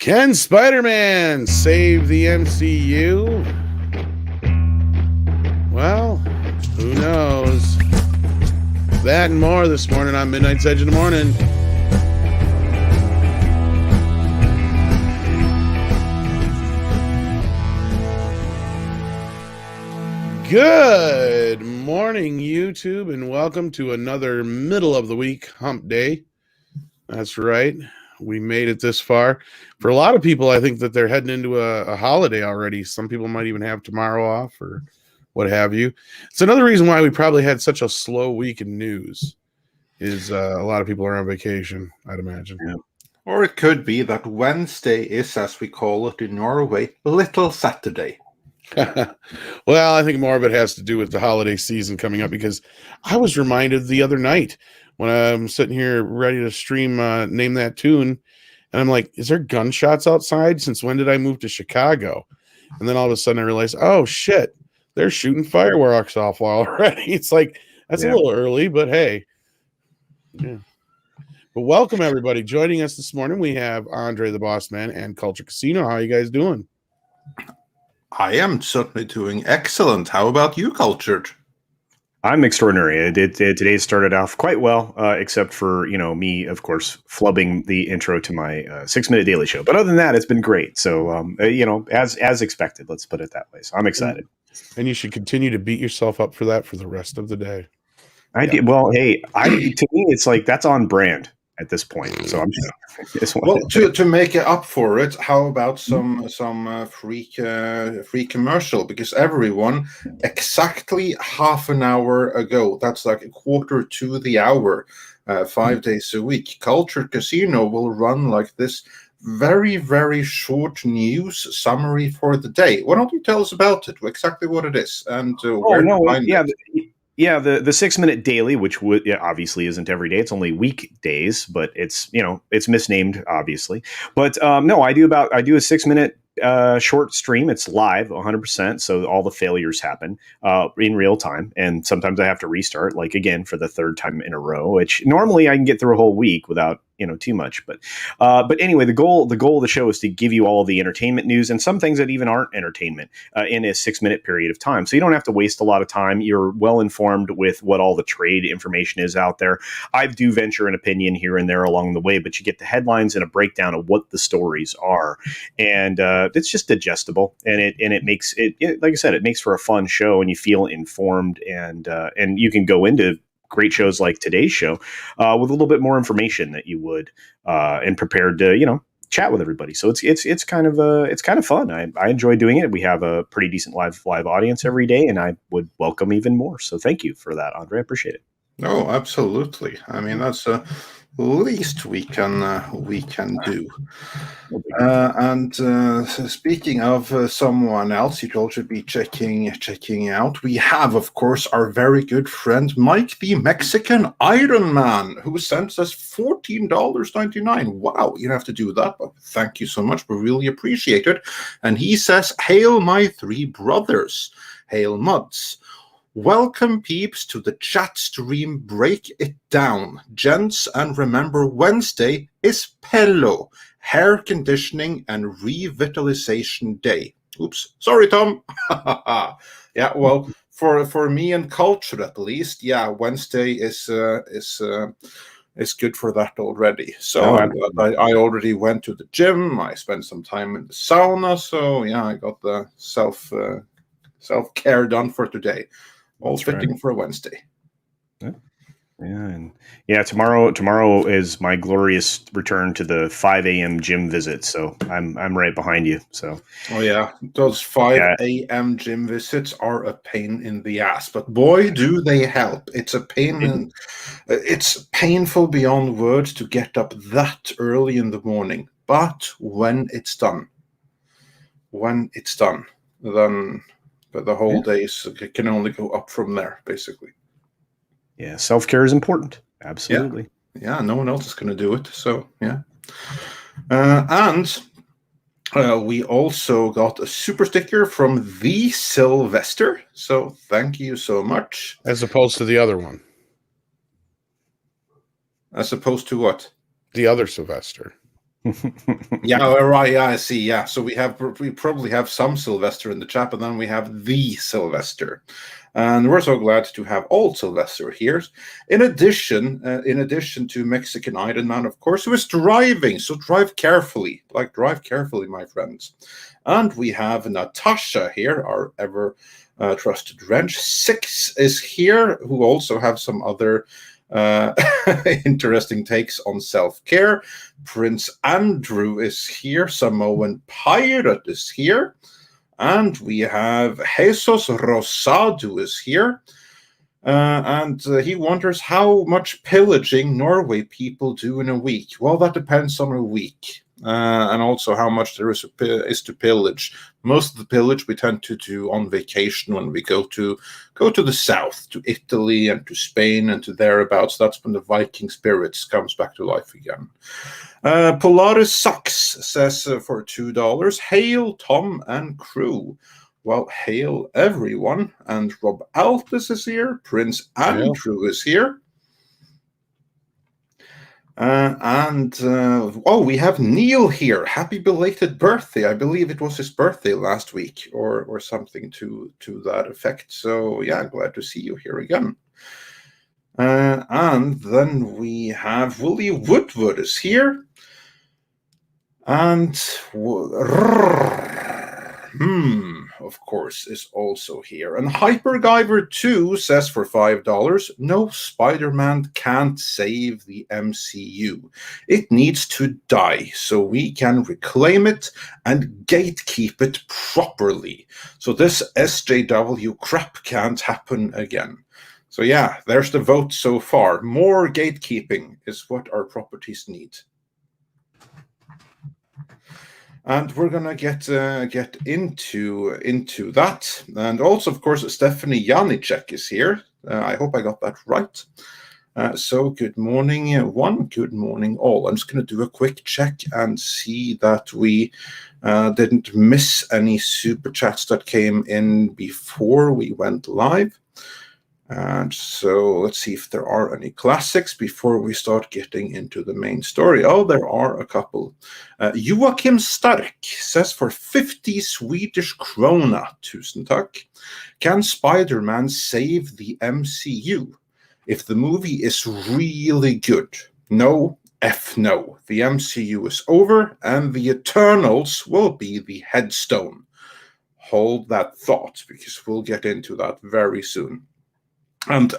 Can Spider-Man save the MCU? Well, who knows? That and more this morning on Midnight's Edge of the Morning. Good morning, YouTube, and welcome to another middle of the week hump day. That's right. We made it this far. For a lot of people, I think that they're heading into a holiday already. Some people might even have tomorrow off or what have you. It's another reason why we probably had such a slow week in news is a lot of people are on vacation, I'd imagine. Yeah. Or it could be that Wednesday is, as we call it in Norway, Little Saturday. Well, I think more of it has to do with the holiday season coming up, because I was reminded the other night when I'm sitting here ready to stream Name That Tune, and I'm like, is there gunshots outside? Since when did I move to Chicago? And then all of a sudden I realized, oh shit, they're shooting fireworks off already. It's like, that's a little early, but hey. Yeah. But welcome everybody. Joining us this morning, we have Andre the Boss Man and Culture Casino. How are you guys doing? I am certainly doing excellent. How about you, Cultured? I'm extraordinary. Today started off quite well, except for, me, of course, flubbing the intro to my 6-minute daily show. But other than that, it's been great. So, as expected, let's put it that way. So I'm excited. And you should continue to beat yourself up for that for the rest of the day. Did. Well, hey, to me, it's like that's on brand at this point. So I'm just well, to make it up for it, how about some free commercial? Because everyone, exactly half an hour ago, that's like a quarter to the hour, 5 days a week, Culture Casino will run like this very, very short news summary for the day. Why don't you tell us about it, exactly what it is, and where to find it? Yeah, the 6-minute daily, which obviously isn't every day. It's only weekdays, but it's it's misnamed, obviously. But no, I do a 6-minute short stream. It's live 100%, so all the failures happen in real time, and sometimes I have to restart, like again for the third time in a row. Which normally I can get through a whole week without too much. But anyway, the goal of the show is to give you all the entertainment news and some things that even aren't entertainment in a 6-minute period of time. So you don't have to waste a lot of time. You're well informed with what all the trade information is out there. I do venture an opinion here and there along the way, but you get the headlines and a breakdown of what the stories are, and it's just digestible, and it makes it like I said, it makes for a fun show, and you feel informed, and you can go into great shows like today's show with a little bit more information that you would and prepared to chat with everybody. So it's kind of fun. I enjoy doing it. We have a pretty decent live audience every day, and I would welcome even more. So thank you for that, Andre. I appreciate it. Oh, absolutely. I mean, that's the least we can do. And speaking of someone else you'd also be checking out, we have, of course, our very good friend Mike the Mexican Iron Man, who sent us $14.99. Wow, you have to do that, but thank you so much. We really appreciate it. And he says, "Hail my three brothers, hail Muds. Welcome, peeps, to the chat stream. Break it down, gents, and remember Wednesday is Pello, hair conditioning and revitalization day." Oops, sorry, Tom. Yeah, well, for me and Culture at least, yeah, Wednesday is good for that already. So I already went to the gym. I spent some time in the sauna. So yeah, I got the self-care done for today. All That's fitting right. for a Wednesday. Yeah, tomorrow is my glorious return to the 5 a.m. gym visit. So I'm right behind you. So yeah, those 5 a.m. gym visits are a pain in the ass, but boy, do they help. It's a pain, it's painful beyond words to get up that early in the morning. But when it's done, then the whole day can only go up from there, basically. Yeah, self-care is important. Absolutely. Yeah, no one else is going to do it. So, yeah. And we also got a super sticker from the Sylvester. So, thank you so much. As opposed to the other one. As opposed to what? The other Sylvester. Yeah, right. Yeah, I see. Yeah, so we probably have some Sylvester in the chat, but then we have the Sylvester, and we're so glad to have old Sylvester here. In addition to Mexican Iron Man, of course, who is driving. So drive carefully, my friends. And we have Natasha here, our ever trusted wrench. Six is here, who also have some other interesting takes on self-care. Prince Andrew is here. Samoan Pirate is here. And we have Jesus Rosado is here. And he wonders how much pillaging Norway people do in a week. Well, that depends on a week. And also how much there is to pillage. Most of the pillage we tend to do on vacation when we go to the south, to Italy and to Spain and to thereabouts. That's when the Viking spirits comes back to life again. Polaris Sucks says for $2, hail Tom and crew. Well, hail everyone. And Rob Altus is here. Prince Andrew is here. We have Neil here. Happy belated birthday. I believe it was his birthday last week or something to that effect. So yeah, glad to see you here again. And then we have Willie Woodward is here. And of course, is also here. And HyperGyver2 says for $5, no, Spider-Man can't save the MCU. It needs to die so we can reclaim it and gatekeep it properly. So this SJW crap can't happen again. So yeah, there's the vote so far. More gatekeeping is what our properties need. And we're gonna get into that, and also, of course, Stephanie Janicek is here. I hope I got that right. So good morning, one. Good morning, all. I'm just gonna do a quick check and see that we didn't miss any super chats that came in before we went live. And so let's see if there are any classics before we start getting into the main story. Oh, there are a couple. Joachim Stark says for 50 Swedish krona, tusen tack, can Spider-Man save the MCU? If the movie is really good, no, F no. The MCU is over and the Eternals will be the headstone. Hold that thought because we'll get into that very soon. And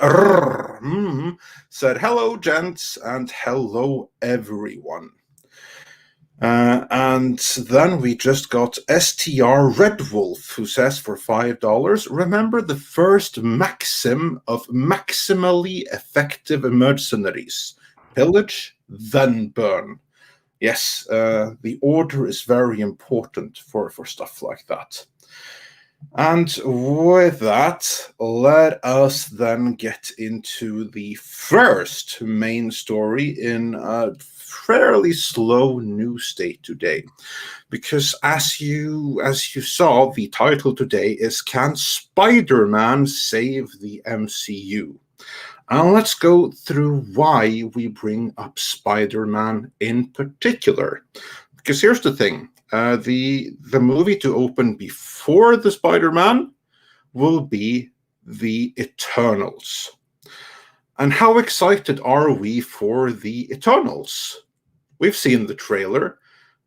said, hello, gents, and hello, everyone. And then we just got STR Red Wolf, who says for $5, remember the first maxim of maximally effective mercenaries. Pillage, then burn. Yes, the order is very important for stuff like that. And with that, let us then get into the first main story in a fairly slow news day today. Because as you saw, the title today is Can Spider-Man Save the MCU? And let's go through why we bring up Spider-Man in particular. Because here's the thing. The movie to open before the Spider-Man will be the Eternals. And how excited are we for the Eternals? We've seen the trailer.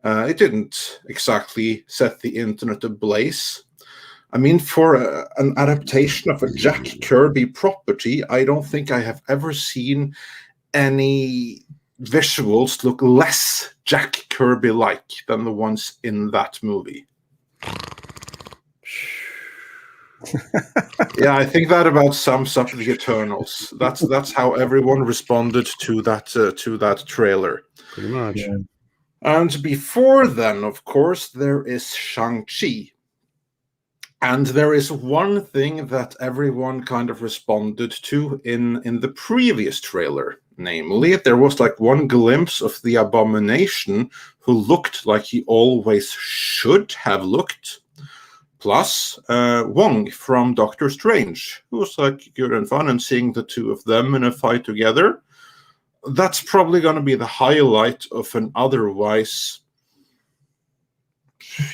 It didn't exactly set the internet ablaze. I mean, for an adaptation of a Jack Kirby property, I don't think I have ever seen any visuals look less Jack Kirby-like than the ones in that movie. Yeah, I think that about sums up the Eternals. That's how everyone responded to that trailer. Pretty much. Yeah. And before then, of course, there is Shang-Chi. And there is one thing that everyone kind of responded to in the previous trailer. Namely, there was like one glimpse of the Abomination who looked like he always should have looked. Plus, Wong from Doctor Strange, who was like good and fun, and seeing the two of them in a fight together that's probably going to be the highlight of an otherwise,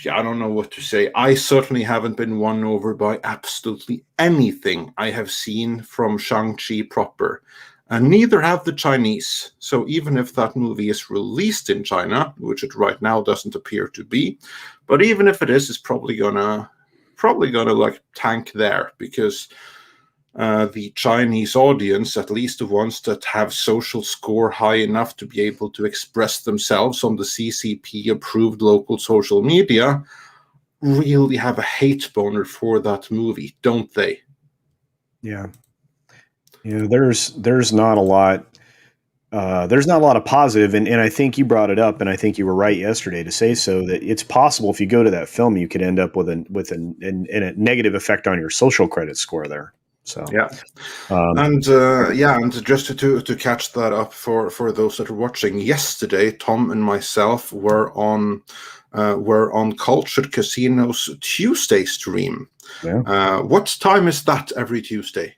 I don't know what to say. I certainly haven't been won over by absolutely anything I have seen from Shang-Chi proper. And neither have the Chinese. So even if that movie is released in China, which it right now doesn't appear to be, but even if it is, it's probably gonna like tank there, because the Chinese audience, at least the ones that have social score high enough to be able to express themselves on the CCP-approved local social media, really have a hate boner for that movie, don't they? Yeah. There's not a lot. There's not a lot of positive, and I think you brought it up, and I think you were right yesterday to say so, that it's possible if you go to that film, you could end up with a negative effect on your social credit score there. So yeah, and just to catch that up for those that are watching, yesterday Tom and myself were on Cultured Casino's Tuesday stream. yeah. What time is that every Tuesday?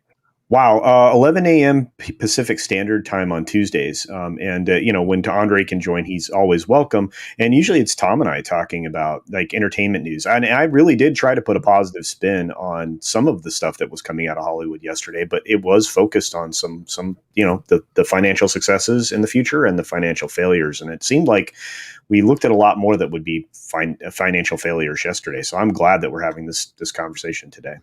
Wow, 11 a.m. Pacific Standard Time on Tuesdays, and when Andre can join, he's always welcome. And usually, it's Tom and I talking about like entertainment news. And I really did try to put a positive spin on some of the stuff that was coming out of Hollywood yesterday, but it was focused on some the financial successes in the future and the financial failures. And it seemed like we looked at a lot more that would be financial failures yesterday. So I'm glad that we're having this conversation today.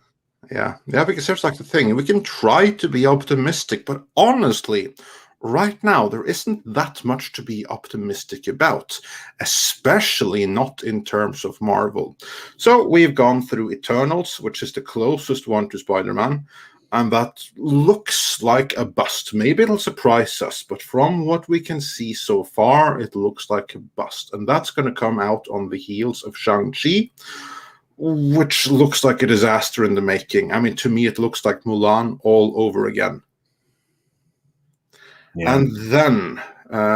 Yeah, because there's like the thing, we can try to be optimistic, but honestly, right now, there isn't that much to be optimistic about, especially not in terms of Marvel. So we've gone through Eternals, which is the closest one to Spider-Man, and that looks like a bust. Maybe it'll surprise us, but from what we can see so far, it looks like a bust. And that's going to come out on the heels of Shang-Chi, which looks like a disaster in the making. I mean, to me, it looks like Mulan all over again. Yeah. And then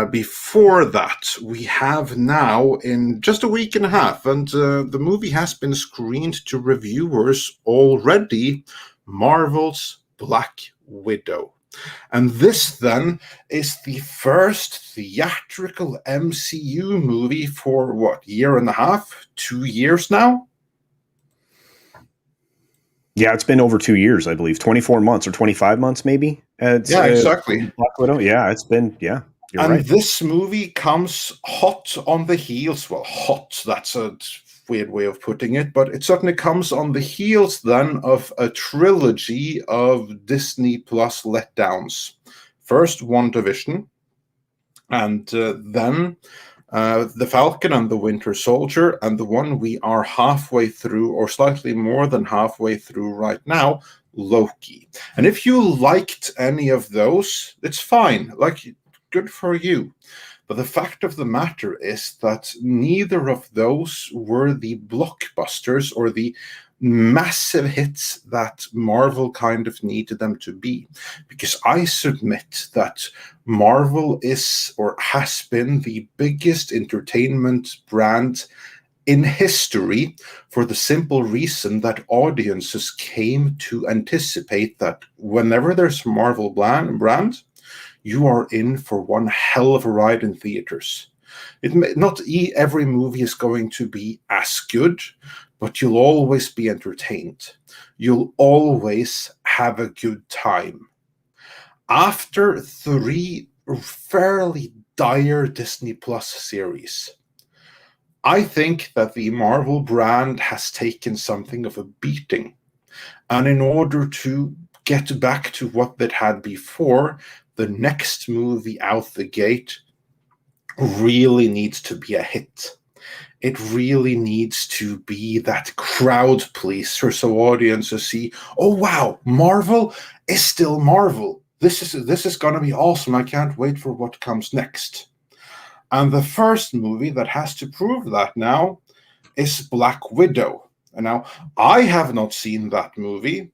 before that, we have now in just a week and a half, and the movie has been screened to reviewers already, Marvel's Black Widow. And this then is the first theatrical MCU movie for what, year and a half, 2 years now? Yeah, it's been over 2 years, I believe, 24 months or 25 months, maybe. Exactly. Black Widow. Yeah, it's been, you're right. This movie comes hot on the heels. Well, hot, that's a weird way of putting it, but it certainly comes on the heels then of a trilogy of Disney Plus letdowns. First, WandaVision, and then The Falcon and the Winter Soldier, and the one we are halfway through, or slightly more than halfway through right now, Loki. And if you liked any of those, it's fine. Like, good for you. But the fact of the matter is that neither of those were the blockbusters or the massive hits that Marvel kind of needed them to be. Because I submit that Marvel is or has been the biggest entertainment brand in history, for the simple reason that audiences came to anticipate that whenever there's a Marvel brand, you are in for one hell of a ride in theaters. Not every movie is going to be as good, but you'll always be entertained. You'll always have a good time. After 3 fairly dire Disney Plus series, I think that the Marvel brand has taken something of a beating. And in order to get back to what it had before, the next movie out the gate really needs to be a hit. It really needs to be that crowd pleaser, so audiences see, oh wow, Marvel is still Marvel. This is going to be awesome. I can't wait for what comes next. And the first movie that has to prove that now is Black Widow. And now, I have not seen that movie.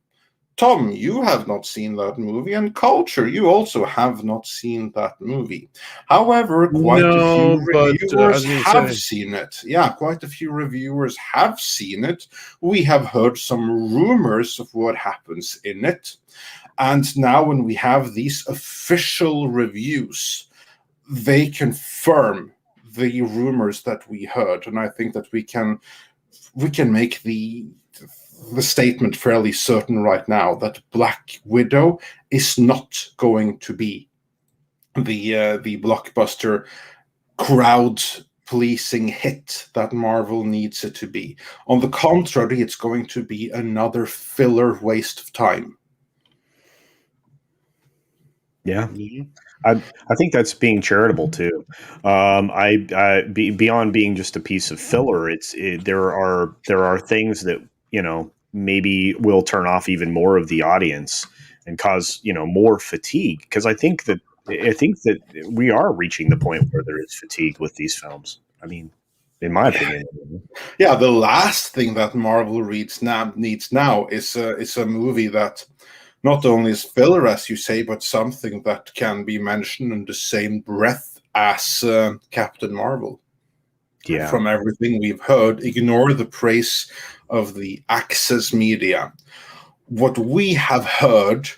Tom, you have not seen that movie, and Culture, you also have not seen that movie. However, quite a few reviewers have seen it. Yeah, quite a few reviewers have seen it. We have heard some rumors of what happens in it. And now when we have these official reviews, they confirm the rumors that we heard, and I think that we can make the statement fairly certain right now that Black Widow is not going to be the blockbuster crowd pleasing hit that Marvel needs it to be. On the contrary, it's going to be another filler waste of time. Yeah. I think that's being charitable too. Beyond being just a piece of filler, there are things that, you know, maybe will turn off even more of the audience and cause, you know, more fatigue. Because I think that we are reaching the point where there is fatigue with these films. I mean, in my opinion. Yeah, the last thing that Marvel needs now is a movie that not only is filler, as you say, but something that can be mentioned in the same breath as Captain Marvel. Yeah. From everything we've heard, ignore the praise of the Access media. What we have heard,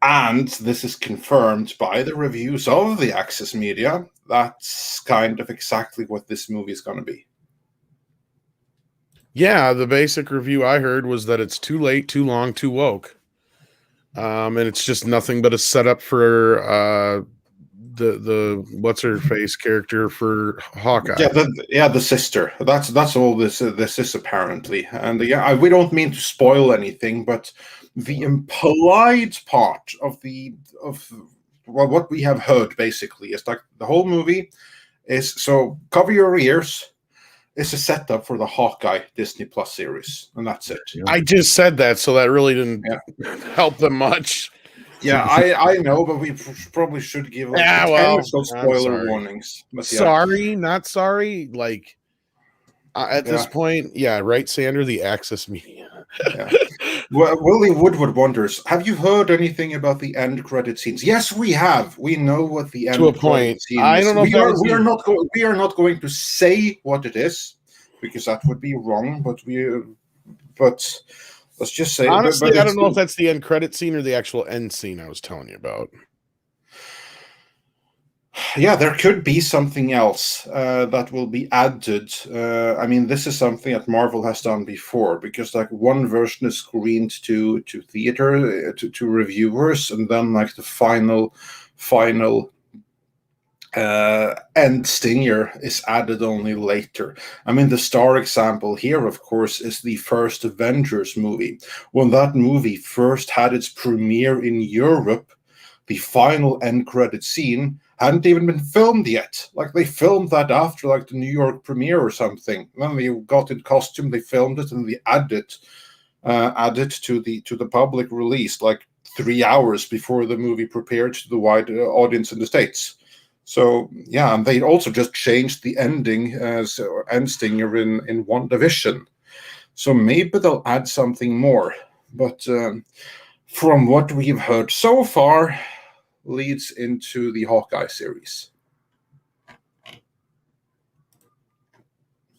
and this is confirmed by the reviews of the Access media, that's kind of exactly what this movie is going to be. Yeah, the basic review I heard was that it's too late, too long, too woke. And it's just nothing but a setup for the what's her face character for Hawkeye. The sister. That's all this is apparently. And we don't mean to spoil anything, but the implied part of what we have heard basically is like the whole movie is, so cover your ears. It's a setup for the Hawkeye Disney Plus series, and that's it. I just said that, so that really didn't help them much. Yeah, I know, but we probably should give spoiler warnings. But sorry, not sorry. Like at this point, right, Sander, the Access media. Well, Willie Woodward wonders, have you heard anything about the end credit scenes? Yes, we have. We know what the end credit scene is. I don't know. We are not going to say what it is because that would be wrong. But let's just say. Honestly, I don't know if that's the end credit scene or the actual end scene I was telling you about. Yeah, there could be something else that will be added. I mean, this is something that Marvel has done before, because like one version is screened to theater, to reviewers, and then like the final end stinger is added only later. I mean, the star example here, of course, is the first Avengers movie. When that movie first had its premiere in Europe, the final end credit scene hadn't even been filmed yet. Like, they filmed that after like the New York premiere or something. Then they got in costume, they filmed it, and they added to the public release like 3 hours before the movie prepared to the wide audience in the States. So yeah, and they also just changed the ending as end stinger in WandaVision. So maybe they'll add something more. But from what we've heard so far, leads into the Hawkeye series,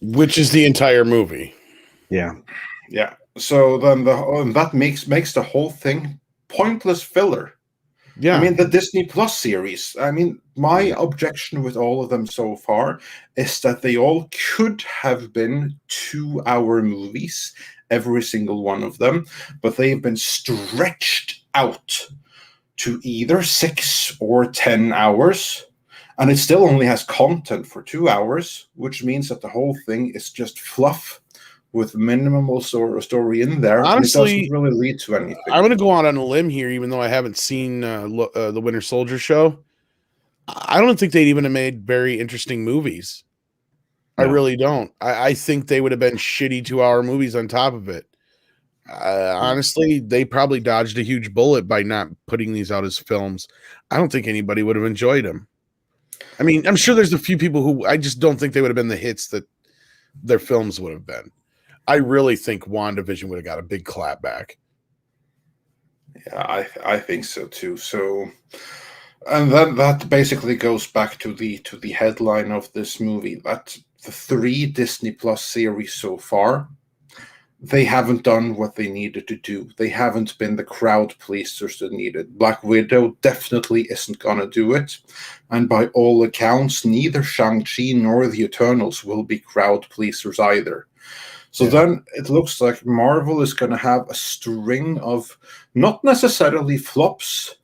which is the entire movie. Yeah. So then that makes the whole thing pointless filler. Yeah. I mean, the Disney Plus series. I mean, my objection with all of them so far is that they all could have been 2-hour movies, every single one of them, but they've been stretched out to either 6 or 10 hours, and it still only has content for 2 hours, which means that the whole thing is just fluff with minimal story in there. Honestly, and it doesn't really lead to anything. I'm going to go out on a limb here, even though I haven't seen the Winter Soldier show. I don't think they'd even have made very interesting movies. No. I really don't. I think they would have been shitty 2-hour movies on top of it. Honestly, they probably dodged a huge bullet by not putting these out as films. I don't think anybody would have enjoyed them. I mean, I'm sure there's a few people who, I just don't think they would have been the hits that their films would have been. I really think WandaVision would have got a big clap back. Yeah, I think so too. So, and then that basically goes back to the headline of this movie, that the 3 Disney Plus series so far they haven't done what they needed to do. They haven't been the crowd pleasers that needed. Black Widow definitely isn't going to do it. And by all accounts, neither Shang-Chi nor the Eternals will be crowd pleasers either. So then it looks like Marvel is going to have a string of not necessarily flops,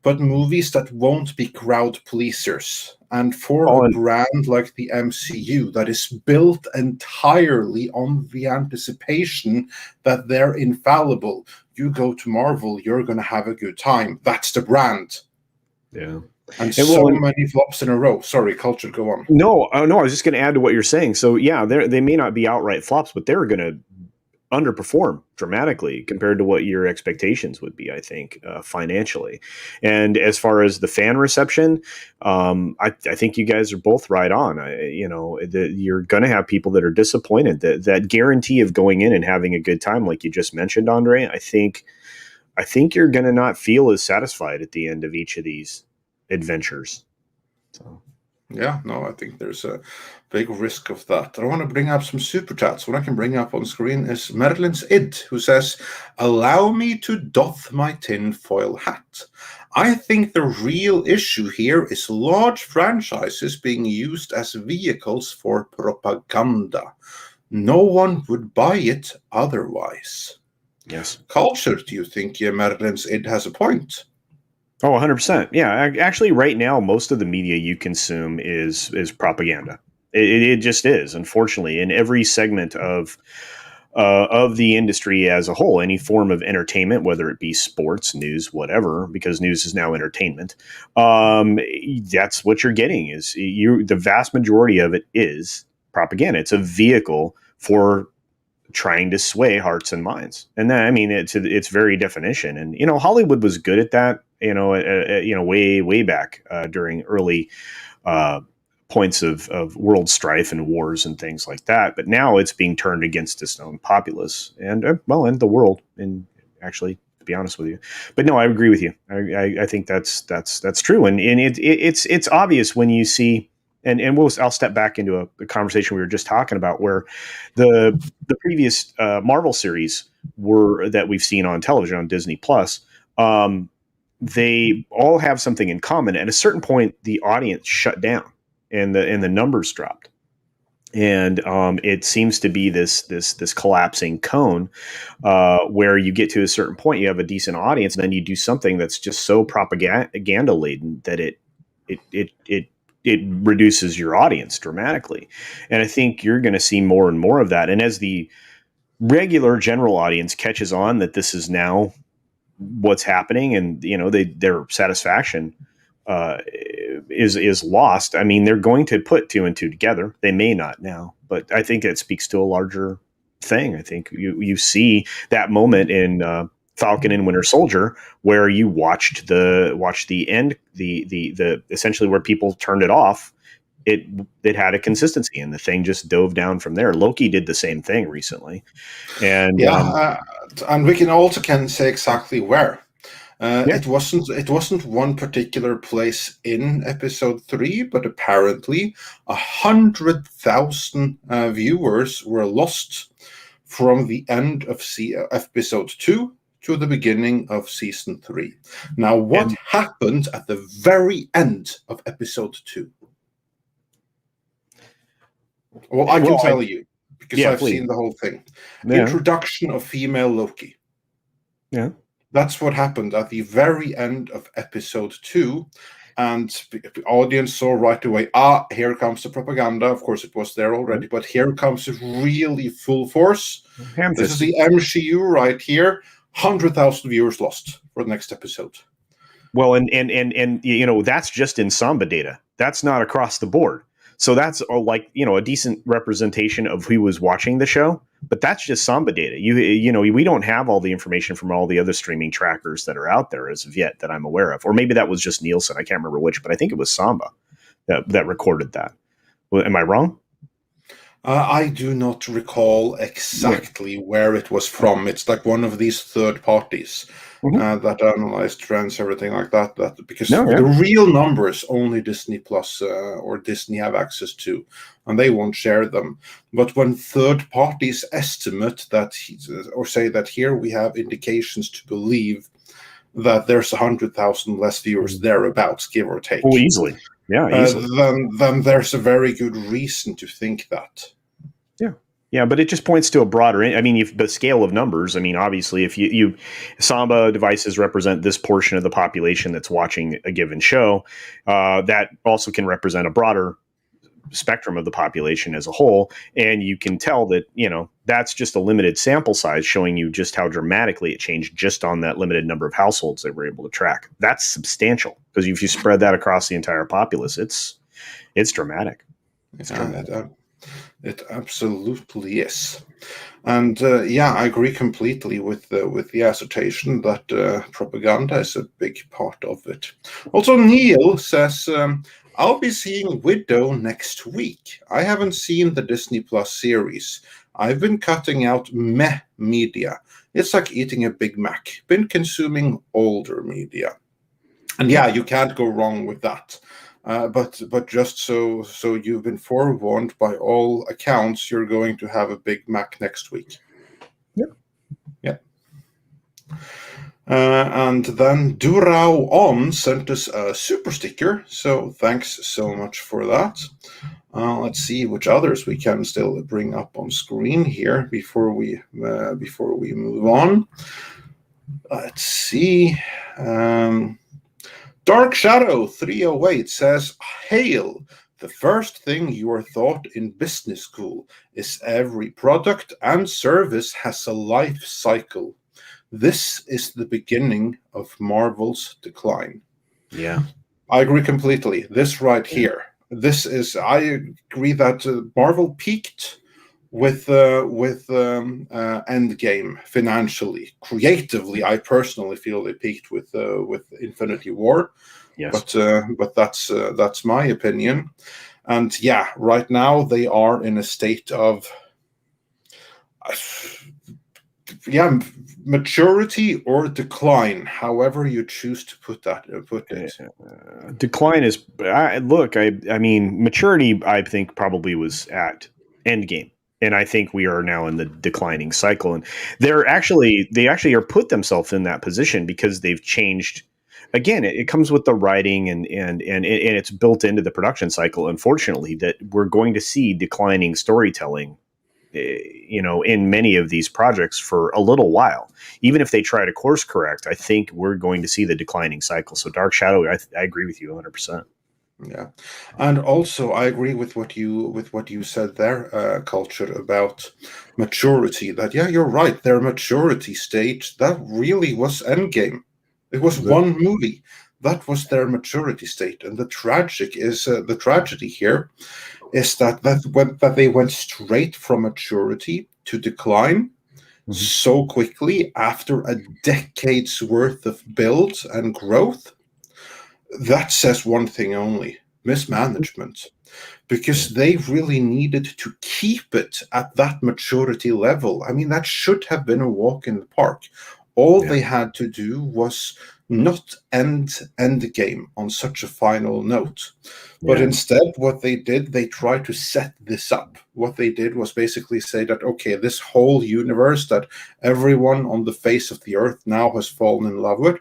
but movies that won't be crowd pleasers. And for a brand like the MCU that is built entirely on the anticipation that they're infallible, you go to Marvel, you're going to have a good time. That's the brand. Yeah. And so many flops in a row. Sorry, Culture, go on. No, I was just going to add to what you're saying. So yeah, they may not be outright flops, but they're going to underperform dramatically compared to what your expectations would be, I think, financially. And as far as the fan reception, I think you guys are both right on. You're going to have people that are disappointed. That guarantee of going in and having a good time, like you just mentioned, Andre, I think you're going to not feel as satisfied at the end of each of these adventures. So. Yeah, no, I think there's a big risk of that. I want to bring up some super chats. What I can bring up on screen is Merlin's Id, who says, "Allow me to doff my tinfoil hat. I think the real issue here is large franchises being used as vehicles for propaganda. No one would buy it otherwise." Yes. Culture, do you think Merlin's Id has a point? Oh, 100%. Yeah. Actually, right now, most of the media you consume is propaganda. It just is, unfortunately, in every segment of the industry as a whole, any form of entertainment, whether it be sports, news, whatever, because news is now entertainment. That's what you're getting the vast majority of it is propaganda. It's a vehicle for trying to sway hearts and minds. And that, I mean, it's very definition. And, Hollywood was good at that, way back during early points of world strife and wars and things like that. But now it's being turned against its own populace and, and the world. And actually, to be honest with you, but no, I agree with you. I think that's true. And it's obvious when you see, and I'll step back into a conversation we were just talking about where the previous Marvel series that we've seen on television on Disney Plus, they all have something in common. At a certain point, the audience shut down and the numbers dropped. And it seems to be this collapsing cone where you get to a certain point, you have a decent audience, and then you do something that's just so propaganda laden that it reduces your audience dramatically. And I think you're going to see more and more of that. And as the regular general audience catches on that this is now what's happening, and their satisfaction is lost. I mean, they're going to put two and two together. They may not now, but I think it speaks to a larger thing. I think you see that moment in Falcon and Winter Soldier where you watched the end, the essentially where people turned it off. It had a consistency, and the thing just dove down from there. Loki did the same thing recently, and and we can say exactly where. It wasn't one particular place in episode 3, but apparently 100,000 viewers were lost from the end of episode 2 to the beginning of season 3. Now, what happened at the very end of episode 2? Well, I can tell you, because I've seen the whole thing. Introduction of female Loki. Yeah. That's what happened at the very end of episode 2. And the audience saw right away, here comes the propaganda. Of course, it was there already, but here comes it really full force. This is the MCU right here. 100,000 viewers lost for the next episode. Well, and that's just in Samba data. That's not across the board. So that's a decent representation of who was watching the show, but that's just Samba data. We don't have all the information from all the other streaming trackers that are out there as of yet that I'm aware of, or maybe that was just Nielsen. I can't remember which, but I think it was Samba that recorded that. Am I wrong? I do not recall exactly where it was from. It's like one of these third parties. that analyze trends, everything like that. Because No, yeah. the real numbers only Disney Plus or Disney have access to, and they won't share them. But when third parties estimate that, or say that here we have indications to believe that there's 100,000 less viewers thereabouts, give or take. Oh, easily. Yeah, easily. Then there's a very good reason to think that. Yeah, but it just points to a broader. I mean, if the scale of numbers. I mean, obviously, if you Samba devices represent this portion of the population that's watching a given show, that also can represent a broader spectrum of the population as a whole, and you can tell that that's just a limited sample size, showing you just how dramatically it changed just on that limited number of households they were able to track. That's substantial, because if you spread that across the entire populace, it's dramatic. It's dramatic. It absolutely is. And I agree completely with the assertion that propaganda is a big part of it. Also, Neil says, I'll be seeing Widow next week. I haven't seen the Disney Plus series. I've been cutting out meh media. It's like eating a Big Mac. Been consuming older media. And you can't go wrong with that. But just so you've been forewarned, by all accounts, you're going to have a Big Mac next week. Yep. And then Durao On sent us a super sticker, so thanks so much for that. Let's see which others we can still bring up on screen here before we move on. Let's see. Dark Shadow 308 says, "Hail! The first thing you are taught in business school is every product and service has a life cycle. This is the beginning of Marvel's decline." Yeah, I agree completely. This right here. I agree that Marvel peaked with Endgame financially. Creatively, I personally feel they peaked with Infinity War. yes. But that's my opinion. And right now they are in a state of maturity or decline, however you choose to put it. Decline is I mean, maturity, I think, probably was at Endgame, and I think we are now in the declining cycle, and they actually are put themselves in that position because they've changed. Again, it comes with the writing and it's built into the production cycle, unfortunately, that we're going to see declining storytelling in many of these projects for a little while. Even if they try to course correct, I think we're going to see the declining cycle. So Dark Shadow, I agree with you 100%. Yeah, and also I agree with what you said there, Culture, about maturity. That you're right. Their maturity stage, that really was Endgame. It was one movie. That was their maturity state, and the tragedy here is that they went straight from maturity to decline so quickly after a decade's worth of build and growth. That says one thing only: mismanagement. Because they really needed to keep it at that maturity level. I mean, that should have been a walk in the park. All they had to do was not end the game on such a final note. But instead, what they did, they tried to set this up. What they did was basically say that, okay, this whole universe that everyone on the face of the earth now has fallen in love with,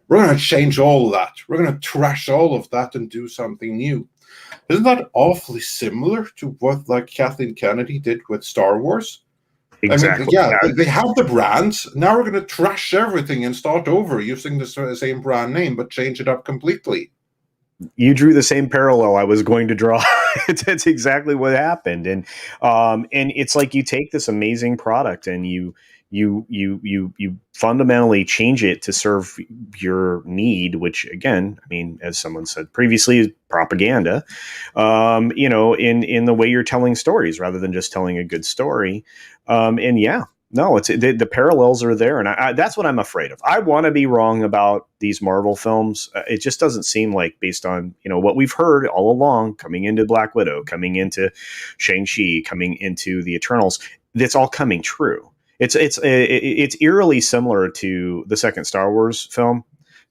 we're going to change all of that. We're going to trash all of that and do something new. Isn't that awfully similar to what Kathleen Kennedy did with Star Wars? Exactly. I mean, they have the brands. Now we're going to trash everything and start over using the same brand name, but change it up completely. You drew the same parallel I was going to draw. That's exactly what happened. And it's like you take this amazing product and you fundamentally change it to serve your need, which, again, I mean, as someone said previously, is propaganda, in the way you're telling stories rather than just telling a good story. No, it's the parallels are there, and that's what I'm afraid of. I want to be wrong about these Marvel films. It just doesn't seem like, based on what we've heard all along, coming into Black Widow, coming into Shang-Chi, coming into the Eternals, that's all coming true. It's eerily similar to the second Star Wars film.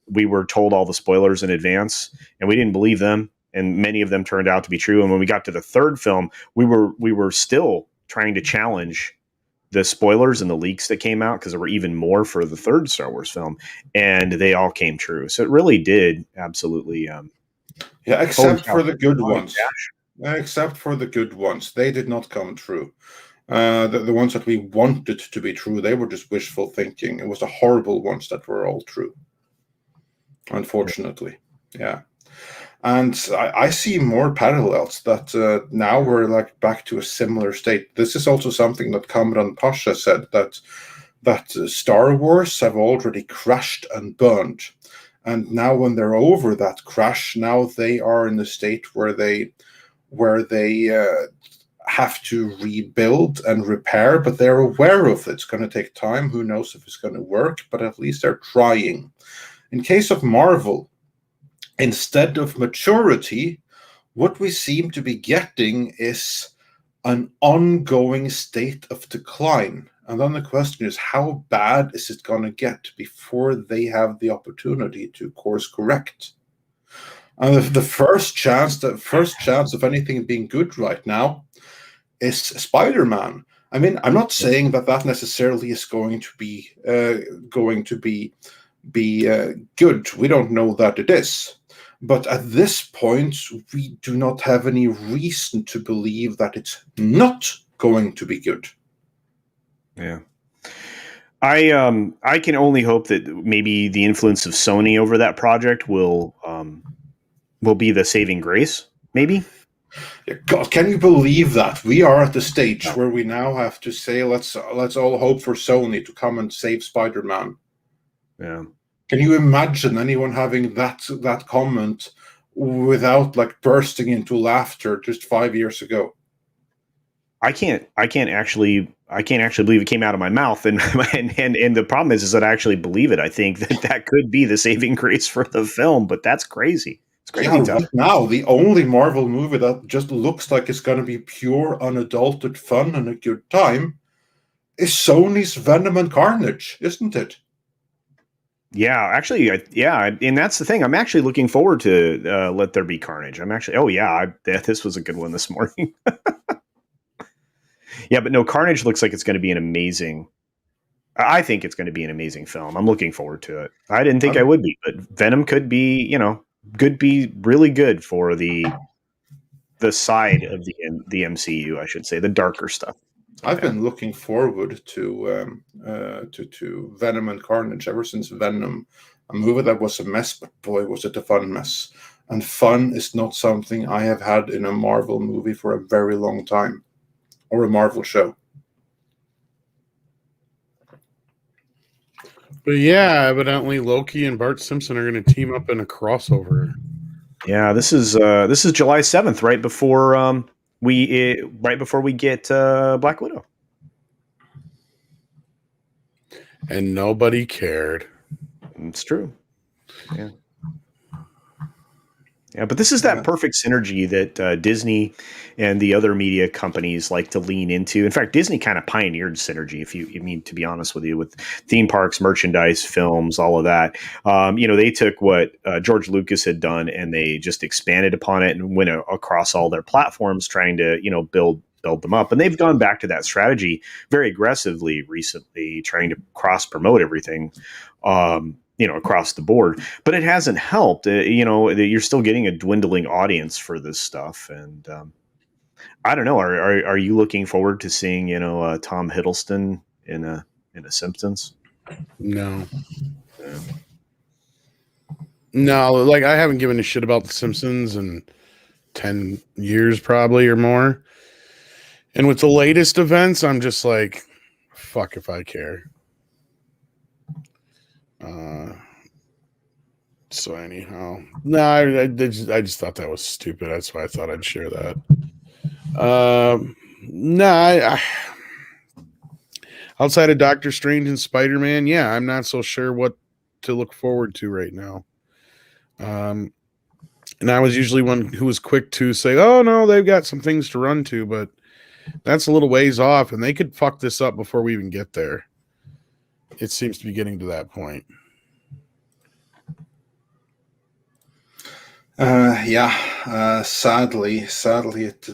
We were told all the spoilers in advance, and we didn't believe them, and many of them turned out to be true. And when we got to the third film, we were still trying to challenge the spoilers and the leaks that came out, because there were even more for the third Star Wars film, and they all came true. So it really did absolutely. Yeah, except for the good ones. Except for the good ones, they did not come true. The ones that we wanted to be true, they were just wishful thinking. It was the horrible ones that were all true, unfortunately. Yeah. And I see more parallels that now we're like back to a similar state. This is also something that Kamran Pasha said, that Star Wars have already crashed and burned. And now when they're over that crash, now they are in a state where they have to rebuild and repair, but they're aware of it. It's going to take time. Who knows if it's going to work, but at least they're trying. In case of Marvel, instead of maturity, what we seem to be getting is an ongoing state of decline. And then the question is, how bad is it going to get before they have the opportunity to course correct? And the first chance of anything being good right now is Spider-Man. I mean, I'm not saying that necessarily is going to be good. We don't know that it is. But at this point, we do not have any reason to believe that it's not going to be good. Yeah. I can only hope that maybe the influence of Sony over that project will be the saving grace, maybe. God, can you believe that? We are at the stage where we now have to say, let's all hope for Sony to come and save Spider-Man. Yeah. Can you imagine anyone having that comment without like bursting into laughter just 5 years ago? I can't actually believe it came out of my mouth, and the problem is that I actually believe it. I think that could be the saving grace for the film, but that's crazy. It's crazy. Yeah, right now, the only Marvel movie that just looks like it's going to be pure, unadulterated fun and a good time is Sony's Venom and Carnage, isn't it? Yeah, actually, and that's the thing. I'm actually looking forward to Let There Be Carnage. I'm actually, this was a good one this morning. Yeah, but no, Carnage looks like it's going to be an amazing. I think it's going to be an amazing film. I'm looking forward to it. I didn't think I would be, but Venom could be really good for the side of the MCU, I should say, the darker stuff. I've been looking forward to Venom and Carnage ever since Venom, a movie that was a mess, but boy, was it a fun mess. And fun is not something I have had in a Marvel movie for a very long time, or a Marvel show. But yeah, evidently Loki and Bart Simpson are going to team up in a crossover. Yeah, this is July 7th, right before we get Black Widow. And nobody cared. It's true. Yeah. Yeah, but this is that perfect synergy that Disney and the other media companies like to lean into. In fact, Disney kind of pioneered synergy, if you mean, to be honest with you, with theme parks, merchandise, films, all of that. They took what George Lucas had done and they just expanded upon it and went across all their platforms, trying to build them up. And they've gone back to that strategy very aggressively recently, trying to cross promote everything. Across the board, but it hasn't helped. You're still getting a dwindling audience for this stuff, and I don't know. Are you looking forward to seeing Tom Hiddleston in a Simpsons? No. Yeah. No, like I haven't given a shit about the Simpsons in 10 years probably or more. And with the latest events, I'm just like, fuck if I care. So anyhow, no, I just thought that was stupid. That's why I thought I'd share that. I outside of Doctor Strange and Spider-Man, yeah, I'm not so sure what to look forward to right now. And I was usually one who was quick to say, "Oh no, they've got some things to run to," but That's a little ways off, and they could fuck this up before we even get there. It seems to be getting to that point. Sadly, it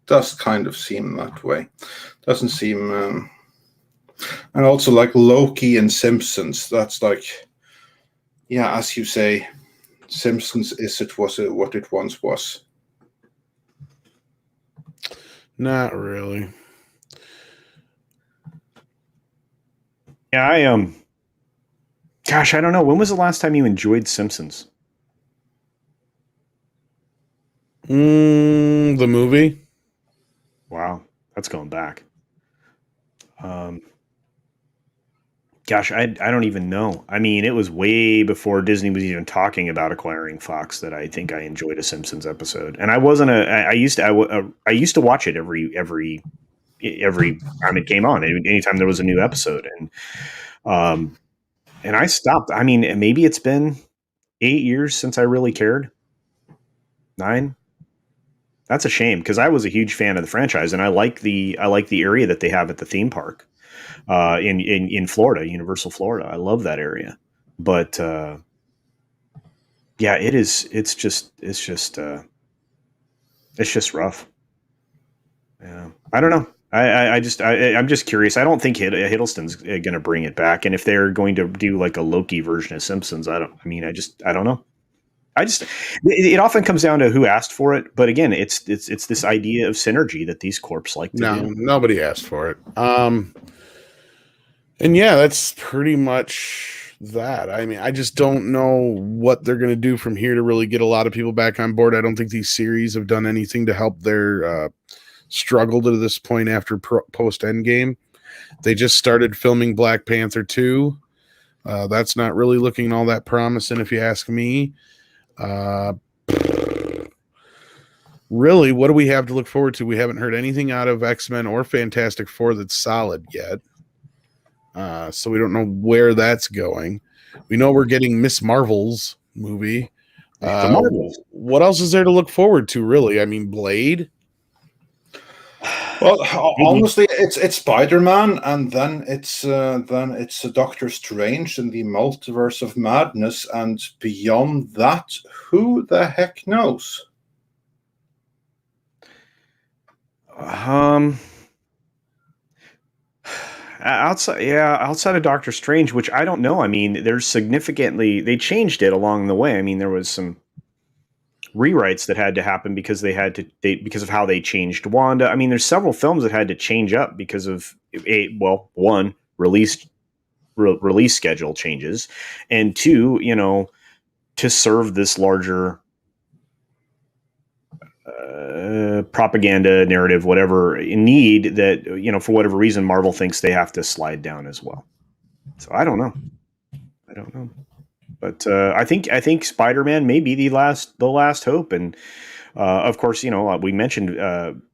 does kind of seem that way. Doesn't seem, and also like Loki and Simpsons. That's like, yeah, as you say, Simpsons was what it once was. Not really. Yeah, gosh, I don't know. When was the last time you enjoyed Simpsons? The movie. Wow, that's going back. Gosh, I don't even know. I mean, it was way before Disney was even talking about acquiring Fox that I think I enjoyed a Simpsons episode. And I wasn't I used to watch it every time it came on, anytime there was a new episode, and I stopped. I mean, maybe it's been 8 years since I really cared. 9. That's a shame because I was a huge fan of the franchise, and I like the area that they have at the theme park in Florida, Universal Florida. I love that area, but yeah, it's just rough. Yeah, I don't know. I'm just curious. I don't think Hiddleston's going to bring it back, and if they're going to do like a Loki version of Simpsons, I don't know. It often comes down to who asked for it, but again, it's this idea of synergy that these corps like to do. Nobody asked for it. And yeah, that's pretty much that. I mean, I just don't know what they're going to do from here to really get a lot of people back on board. I don't think these series have done anything to help their struggle to this point after post Endgame. They just started filming Black Panther 2. That's not really looking all that promising, if you ask me. Really, what do we have to look forward to? We haven't heard anything out of X-Men or Fantastic Four that's solid yet. So we don't know where that's going. We know we're getting Miss Marvel's movie. The Marvels. What else is there to look forward to, really? I mean, Blade. Well, honestly, it's Spider-Man, and then it's Doctor Strange in the Multiverse of Madness, and beyond that, who the heck knows? Outside of Doctor Strange, which I don't know. I mean, they changed it along the way. I mean, there was some rewrites that had to happen because because of how they changed Wanda. I mean, there's several films that had to change up because of one, release schedule changes, and two, to serve this larger propaganda narrative, whatever need that, for whatever reason, Marvel thinks they have to slide down as well. So I don't know. But I think Spider-Man may be the last hope, and of course, we mentioned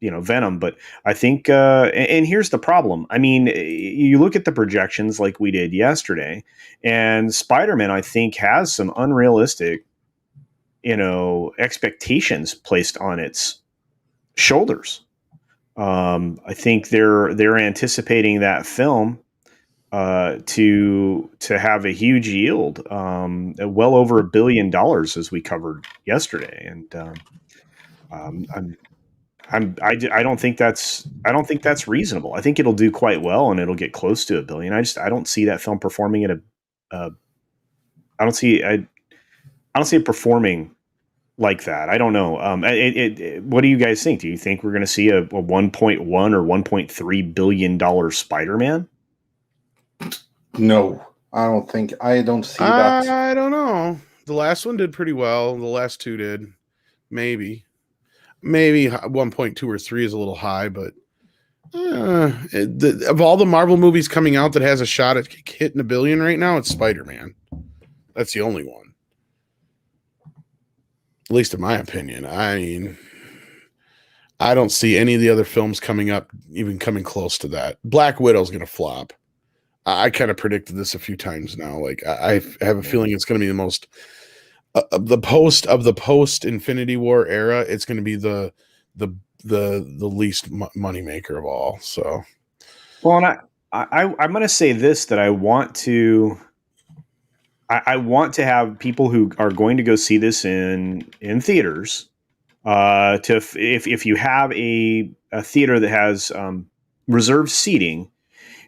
Venom, but I think and here's the problem. I mean, you look at the projections like we did yesterday, and Spider-Man I think has some unrealistic expectations placed on its shoulders. I think they're anticipating that film to have a huge yield, well over $1 billion, as we covered yesterday, and I don't think that's reasonable. I think it'll do quite well, and it'll get close to $1 billion. I don't see that film performing at I don't see it performing like that. I don't know. What do you guys think? Do you think we're going to see a 1.1 or $1.3 billion Spider-Man? No, I don't see that. I don't know. The last one did pretty well. The last two did. Maybe 1.2 or 3 is a little high, but of all the Marvel movies coming out that has a shot at hitting $1 billion right now, it's Spider-Man. That's the only one. At least in my opinion. I mean, I don't see any of the other films coming up even coming close to that. Black Widow's going to flop. I kind of predicted this a few times now. Like, I have a feeling it's going to be the most the post Infinity War era. It's going to be the the least money maker of all. So, well, and I'm going to say this, that I want to have people who are going to go see this in theaters. If you have a theater that has reserved seating,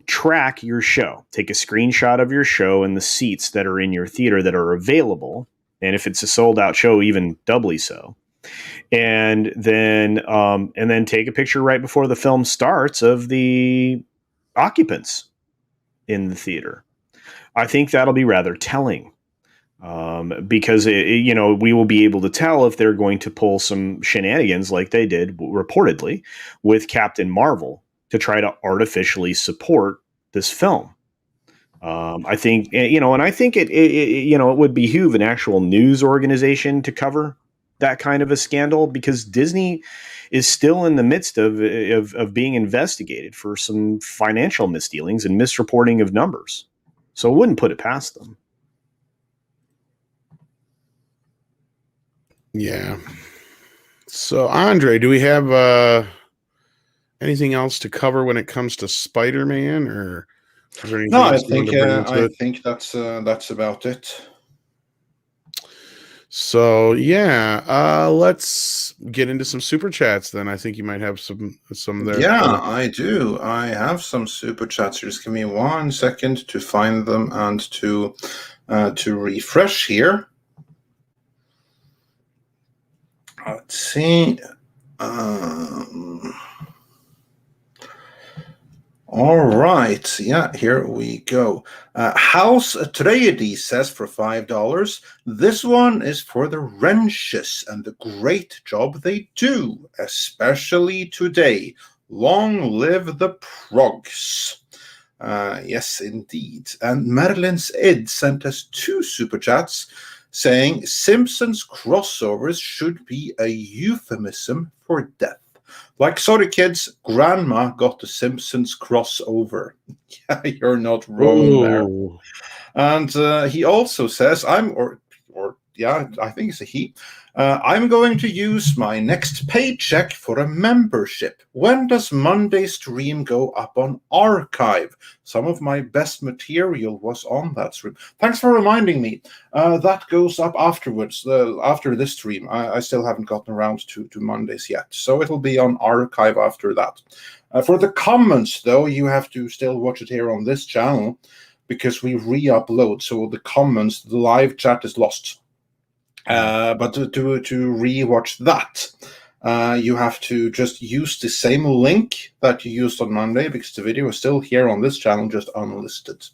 track your show. Take a screenshot of your show and the seats that are in your theater that are available. And if it's a sold out show, even doubly so. And then take a picture right before the film starts of the occupants in the theater. I think that'll be rather telling. Because we will be able to tell if they're going to pull some shenanigans like they did reportedly with Captain Marvel to try to artificially support this film. I think, and I think it would behoove an actual news organization to cover that kind of a scandal, because Disney is still in the midst of being investigated for some financial misdealings and misreporting of numbers. So I wouldn't put it past them. Yeah. So, Andre, do we have anything else to cover when it comes to Spider-Man, or is there anything No, else you wanted to bring into it? think that's about it. So yeah, let's get into some super chats then. I think you might have some there. Yeah, I do. I have some super chats. Just give me 1 second to find them and to refresh here. Let's see. All right. Yeah, here we go. House Atreides says for $5, this one is for the wrenches and the great job they do, especially today. Long live the progs. Yes, indeed. And Merlin's Id sent us 2 super chats saying Simpsons crossovers should be a euphemism for death. Like, sorry kids, Grandma got the Simpsons crossover. Yeah, you're not wrong there. And he also says, I think it's a he. I'm going to use my next paycheck for a membership. When does Monday stream go up on archive? Some of my best material was on that stream. Thanks for reminding me. That goes up afterwards, after this stream. I still haven't gotten around to Mondays yet, so it'll be on archive after that. For the comments, though, you have to still watch it here on this channel, because we re-upload, so the comments, the live chat is lost. But to re-watch that, you have to just use the same link that you used on Monday, because the video is still here on this channel, just unlisted.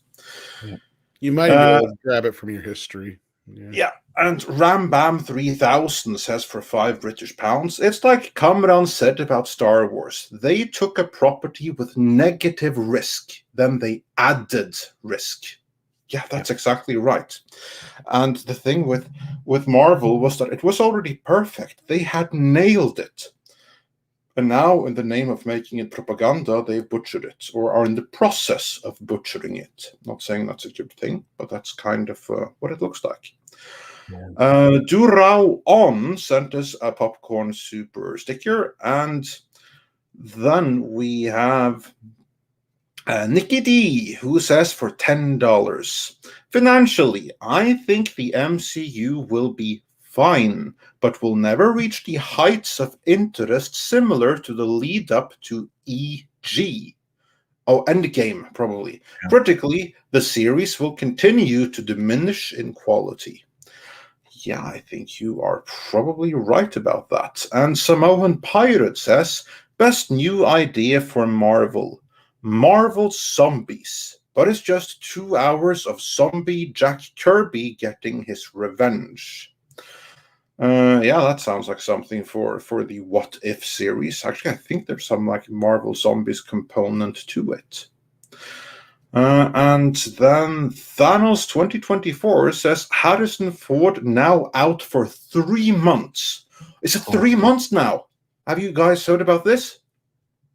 You might be able to grab it from your history. Yeah, and Rambam 3000 says for £5 British, it's like Kamran said about Star Wars. They took a property with negative risk, then they added risk. Yeah, that's exactly right. And the thing with Marvel was that it was already perfect. They had nailed it. And now, in the name of making it propaganda, they butchered it, or are in the process of butchering it. Not saying that's a good thing, but that's kind of what it looks like. Durao On sent us a popcorn super sticker, and then we have Nikki D, who says for $10, financially, I think the MCU will be fine, but will never reach the heights of interest similar to the lead up to EG. Oh, Endgame, probably. Yeah. Critically, the series will continue to diminish in quality. Yeah, I think you are probably right about that. And Samoan Pirate says, best new idea for Marvel. Marvel Zombies. But it's just 2 hours of zombie Jack Kirby getting his revenge. Yeah, that sounds like something for the What If series. Actually, I think there's some like Marvel Zombies component to it. And then Thanos 2024 says Harrison Ford now out for 3 months. Is it 3 months now? Have you guys heard about this?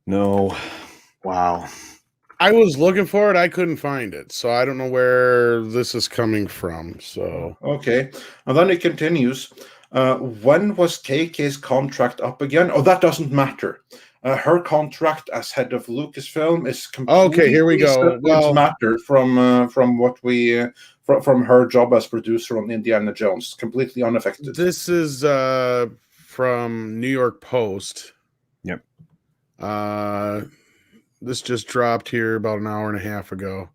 No. Wow. I was looking for it. I couldn't find it. So I don't know where this is coming from. So okay. And then it continues. When was KK's contract up again? Oh, that doesn't matter. Her contract as head of Lucasfilm is completely Okay, here we go. Well, matter from what we from her job as producer on Indiana Jones. Completely unaffected. this is from New York Post. Yep. This just dropped here about an hour and a half ago.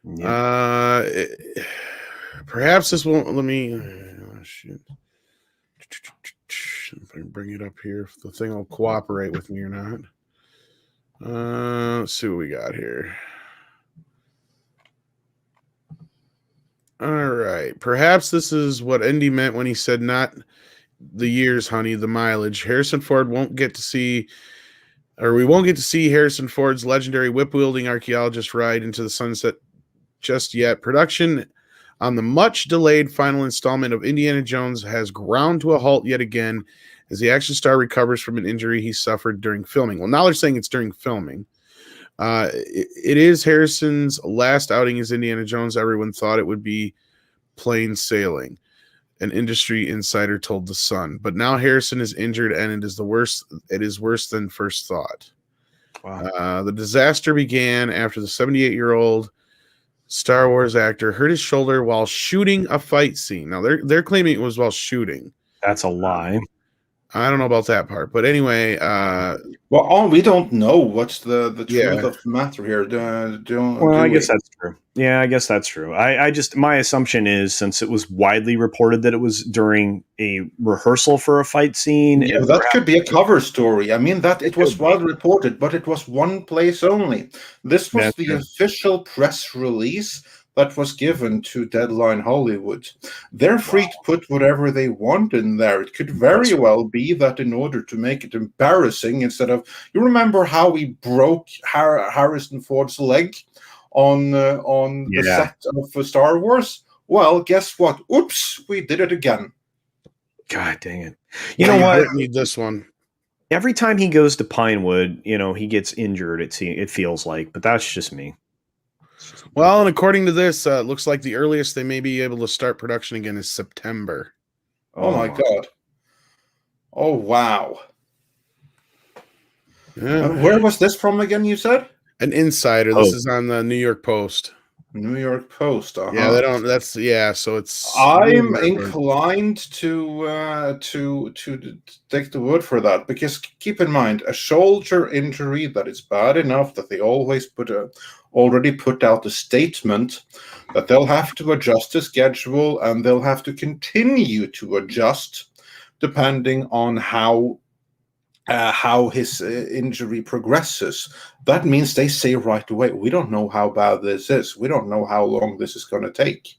Yep. Perhaps this won't let me. Shoot. If I can bring it up here, if the thing will cooperate with me or not. Let's see what we got here. All right. Perhaps this is what Indy meant when he said not the years, honey, the mileage. Harrison Ford won't get to see, or we won't get to see Harrison Ford's legendary whip-wielding archaeologist ride into the sunset just yet. Production on the much-delayed final installment of Indiana Jones has ground to a halt yet again as the action star recovers from an injury he suffered during filming. Well, now they're saying it's during filming. It is Harrison's last outing as Indiana Jones. Everyone thought it would be plain sailing, an industry insider told The Sun. But now Harrison is injured, and it is worse than first thought. Wow. The disaster began after the 78-year-old Star Wars actor hurt his shoulder while shooting a fight scene. Now they're claiming it was while shooting. That's a lie. I don't know about that part, but anyway. Well, we don't know what's the truth of the matter here. I guess that's true. Yeah, I guess that's true. I just, my assumption is, since it was widely reported that it was during a rehearsal for a fight scene. Yeah, that could be a cover story. I mean, that it was widely reported, but it was one place only. This was the official press release that was given to Deadline Hollywood. They're free to put whatever they want in there. It could very well be that in order to make it embarrassing, instead of, you remember how we broke Harrison Ford's leg on the set of Star Wars? Well, guess what? Oops, we did it again. God dang it. You know what? I need this one. Every time he goes to Pinewood, he gets injured, it feels like, but that's just me. Well, and according to this, it looks like the earliest they may be able to start production again is September. Oh my God. Oh, wow. Yeah. Where was this from again, you said? An insider. This is on the New York Post. New York Post. Yeah, they don't. That's so it's. I'm inclined to take the word for that, because keep in mind, a shoulder injury that is bad enough that they always already put out a statement that they'll have to adjust the schedule, and they'll have to continue to adjust depending on how his injury progresses. That means they say right away, we don't know how bad this is. We don't know how long this is going to take.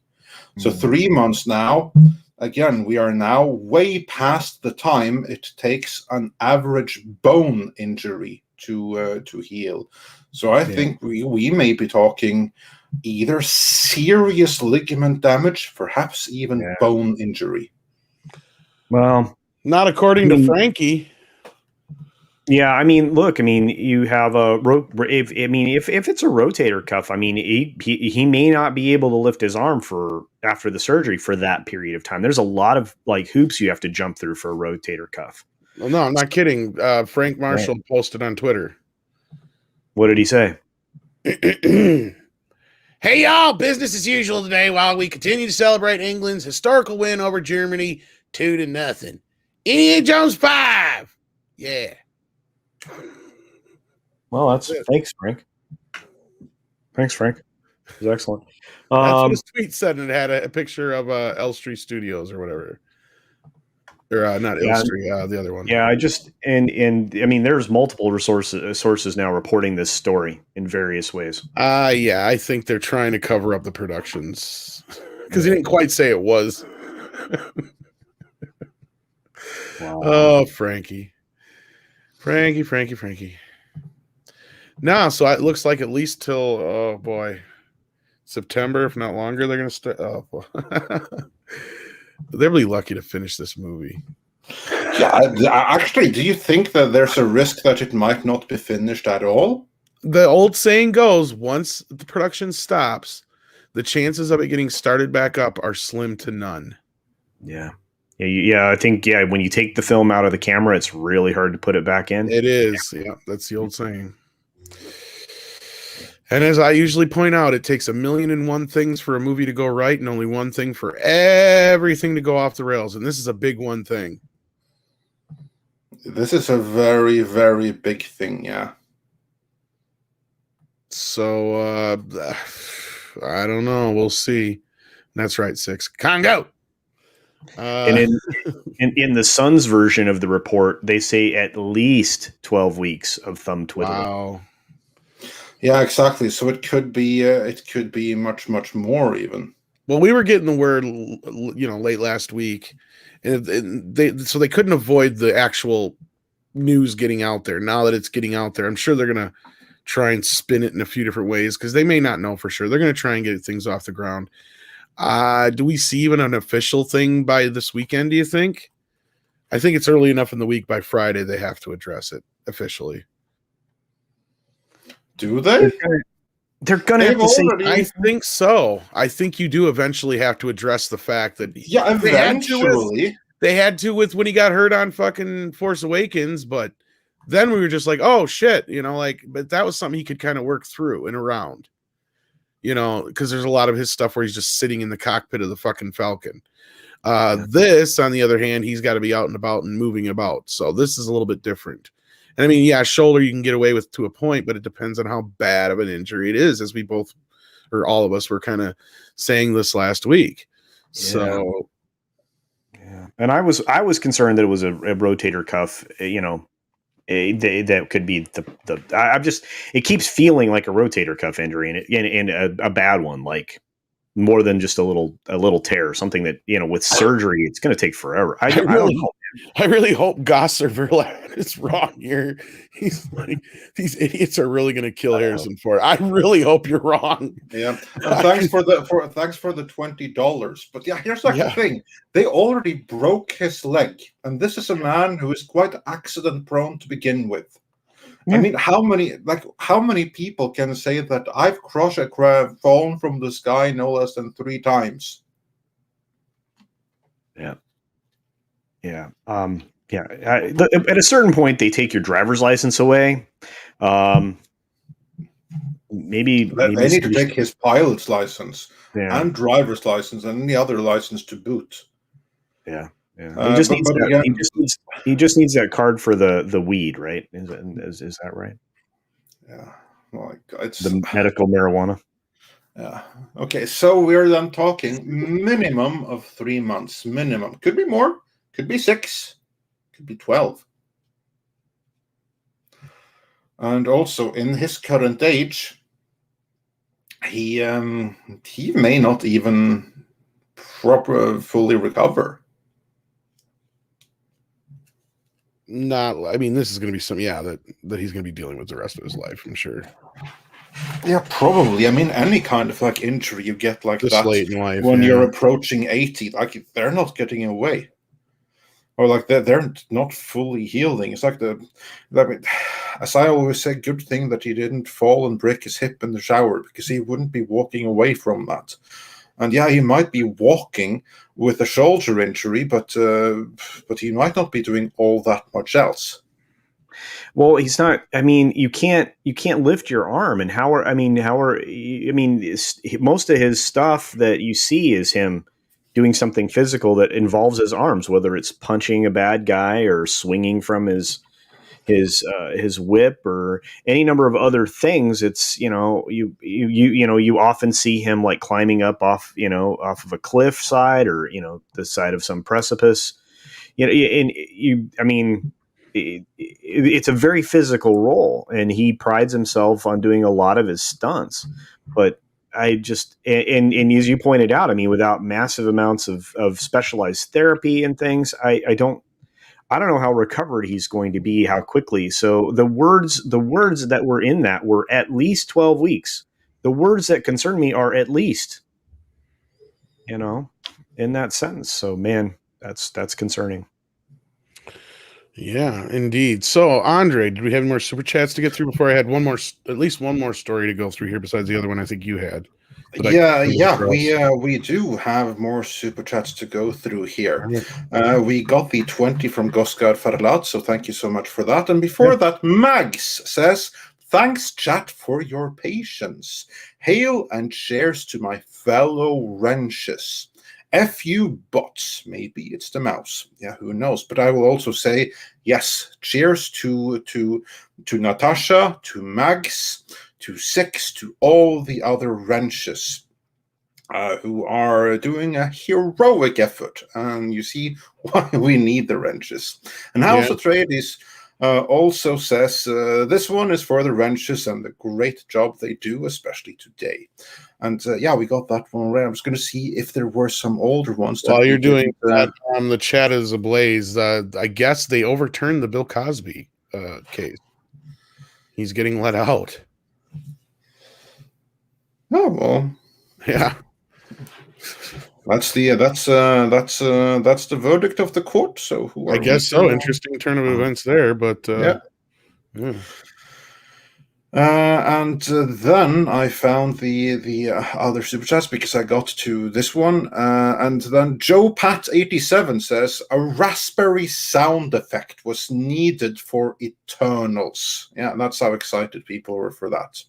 So 3 months now, again, we are now way past the time it takes an average bone injury to heal. So I think we may be talking either serious ligament damage, perhaps even bone injury. Well, not according to Frankie. Yeah, I mean, look, you have if it's a rotator cuff, he may not be able to lift his arm after the surgery for that period of time. There's a lot of hoops you have to jump through for a rotator cuff. Well, no, I'm not kidding. Frank Marshall posted on Twitter. What did he say? Hey, y'all, business as usual today while we continue to celebrate England's historical win over Germany 2-0. Indiana Jones 5. Yeah. Well, thanks, Frank. Thanks, Frank. It was excellent. That's what his tweet said, and it had a picture of Elstree Studios or whatever. Or not Elstree, the other one. Yeah, there's multiple sources now reporting this story in various ways. I think they're trying to cover up the productions because he didn't quite say it was. Wow. Oh, Frankie. No, so it looks like at least till September, if not longer, they're going to start. Oh, boy. They're really lucky to finish this movie. Yeah, actually, do you think that there's a risk that it might not be finished at all? The old saying goes, once the production stops, the chances of it getting started back up are slim to none. Yeah. Yeah, I think when you take the film out of the camera, it's really hard to put it back in. It is. Yeah, that's the old saying. And as I usually point out, it takes 1,000,001 things for a movie to go right and only one thing for everything to go off the rails. And this is a big one thing. This is a very, very big thing, yeah. So, I don't know. We'll see. That's right, 6. Congo! And in the Sun's version of the report, they say at least 12 weeks of thumb twiddling. Wow. Yeah, exactly. So it could be much, much more even. Well, we were getting the word, late last week, and they couldn't avoid the actual news getting out there. Now that it's getting out there, I'm sure they're gonna try and spin it in a few different ways because they may not know for sure. They're gonna try and get things off the ground. Do we see even an official thing by this weekend? Do you think? I think it's early enough in the week. By Friday, they have to address it officially. Do they? They're gonna have to say. I think so. I think you do eventually have to address the fact that eventually they had to with when he got hurt on fucking Force Awakens, but then we were just like, oh shit, but that was something he could kind of work through and around, because there's a lot of his stuff where he's just sitting in the cockpit of the fucking Falcon. This, on the other hand, he's got to be out and about and moving about. So this is a little bit different. And I mean, yeah, shoulder you can get away with to a point, but it depends on how bad of an injury it is, as we both, or all of us, were kind of saying this last week. Yeah. So, yeah, and I was concerned that it was a rotator cuff, that could be it keeps feeling like a rotator cuff injury and a bad one, like more than just a little tear, something that, with surgery, it's going to take forever. I really hope Gosser Verlaine is wrong here. He's like, these idiots are really going to kill Harrison Ford. I really hope you're wrong. Yeah. Thanks for the $20. But yeah, here's the thing. They already broke his leg. And this is a man who is quite accident prone to begin with. Yeah. I mean, how many people can say that I've fallen from the sky no less than 3 times? Yeah. Yeah. At a certain point, they take your driver's license away. Maybe they need to take his pilot's license and driver's license and any other license to boot. Yeah. Yeah. He just needs that card for the weed, right? Is that right? Yeah. Well, it's the medical marijuana. Yeah. Okay. So we're then talking minimum of 3 months. Minimum. Could be more. Could be 6. Could be 12. And also in his current age, he may not even fully recover. This is going to be something, that he's going to be dealing with the rest of his life, I'm sure. Yeah, probably. I mean, any kind of injury you get like this that late in life, when you're approaching 80, they're not getting away. Or they're not fully healing. It's as I always say, good thing that he didn't fall and break his hip in the shower, because he wouldn't be walking away from that. And yeah, he might be walking with a shoulder injury, but he might not be doing all that much else. Well, he's not. I mean, you can't lift your arm, and most of his stuff that you see is him doing something physical that involves his arms, whether it's punching a bad guy or swinging from his whip or any number of other things. It's, you often see him like climbing up off of a cliff side or, the side of some precipice, it's a very physical role, and he prides himself on doing a lot of his stunts, but I just, and as you pointed out, without massive amounts of specialized therapy and things, I don't know how recovered he's going to be, how quickly. So the words that were in that were at least 12 weeks. The words that concern me are at least, in that sentence. So man, that's concerning. Yeah, indeed. So, Andre, did we have any more super chats to get through before I had at least one more story to go through here besides the other one I think you had? But we do have more super chats to go through here. Right. We got the 20 from Goskar Farlat, so thank you so much for that. And before Yeah. that, Mags says, thanks, chat, for your patience. Hail and cheers to my fellow wrenches. F you bots. Maybe it's the mouse. Yeah, who knows? But I will also say, yes, cheers to Natasha, to Mags, to Six, to all the other wrenches who are doing a heroic effort. And you see why we need the wrenches. And House of Trades also says this one is for the wrenches and the great job they do, especially today. And we got that one right. I was going to see if there were some older ones. While you're doing that, the chat is ablaze. I guess they overturned the Bill Cosby case. He's getting let out. Oh well, yeah. That's the verdict of the court. So who I guess so. Interesting turn of events there, but yeah. And then I found the other super chats because I got to this one. And then Joe Pat 87 says a raspberry sound effect was needed for Eternals. Yeah, that's how excited people were for that.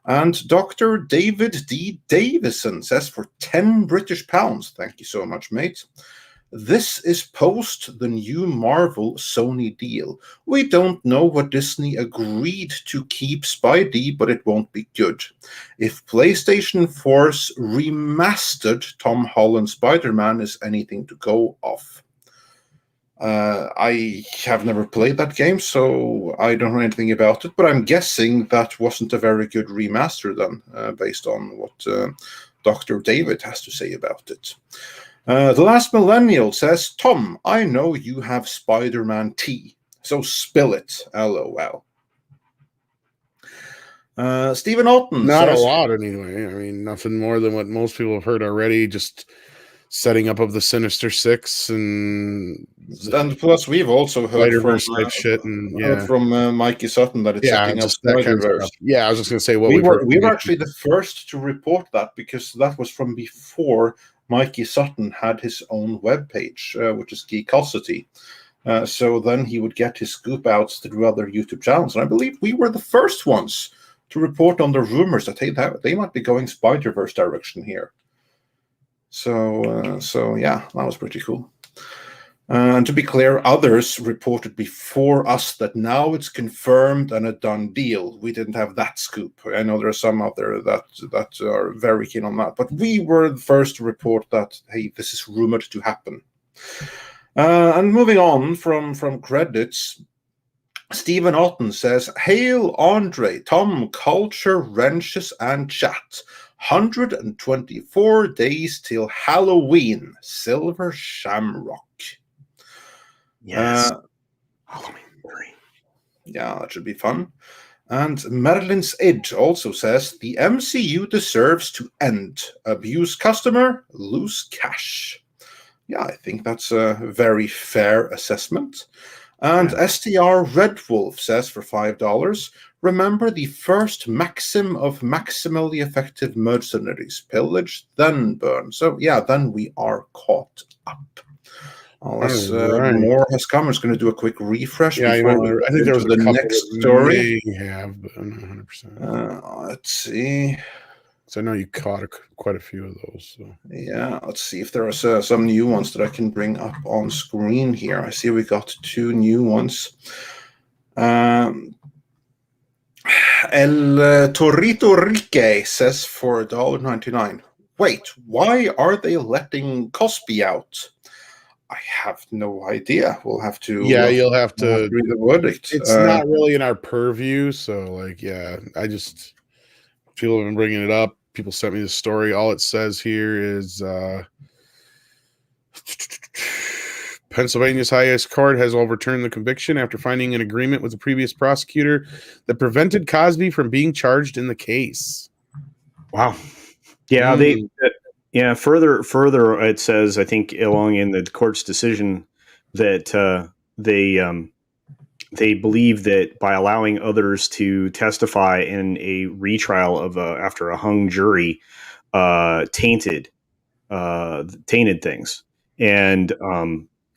And Dr. David D. Davison says for 10 British pounds. Thank you so much, mate. This is post the new Marvel Sony deal. We don't know what Disney agreed to keep Spidey, but it won't be good. If PlayStation 4's remastered Tom Holland Spider-Man is anything to go off. I have never played that game, so I don't know anything about it, but I'm guessing that wasn't a very good remaster then, based on what Dr. David has to say about it. The Last Millennial says, Tom, I know you have Spider-Man tea, so spill it, LOL. Stephen Alton Not says... a lot, anyway. I mean, nothing more than what most people have heard already, just setting up of the Sinister Six and plus we've also heard from shit and from Mikey Sutton that it's setting up Spider-Verse. I was just gonna say what we were actually the first to report that because that was from before Mikey Sutton had his own webpage, which is Geekosity. So then he would get his scoop outs through other YouTube channels, and I believe we were the first ones to report on the rumors that they might be going Spider-Verse direction here. So yeah, that was pretty cool. And to be clear, others reported before us that now it's confirmed and a done deal. We didn't have that scoop. I know there are some out there that are very keen on that, but we were the first to report that, hey, this is rumored to happen. And moving on from credits, Stephen Otten says, Hail Andre, Tom, Culture, Wrenches, and Chat. 124 days till Halloween. Silver Shamrock. Yes. Halloween 3. Yeah, that should be fun. And Merlin's Edge also says, the MCU deserves to end. Abuse customer, lose cash. Yeah, I think that's a very fair assessment. And STR Red Wolf says for $5, remember the first maxim of maximally effective mercenaries. Pillage, then burn. So yeah, then we are caught up. Unless more has come, I'm just going to do a quick refresh before I think there was the next story. Have, but I'm not 100%. Let's see. So I know you caught quite a few of those. So. Yeah, let's see if there are some new ones that I can bring up on screen here. I see we got 2 new ones. El Torito Rique says for $1.99. Wait, why are they letting Cosby out? I have no idea. We'll have to. Yeah, you'll have to read the verdict. It's not really in our purview, so people have been bringing it up. People sent me the story. All it says here is Pennsylvania's highest court has overturned the conviction after finding an agreement with the previous prosecutor that prevented Cosby from being charged in the case. Wow. Yeah, further it says, I think along in the court's decision that they believe that by allowing others to testify in a retrial of after a hung jury, tainted things. And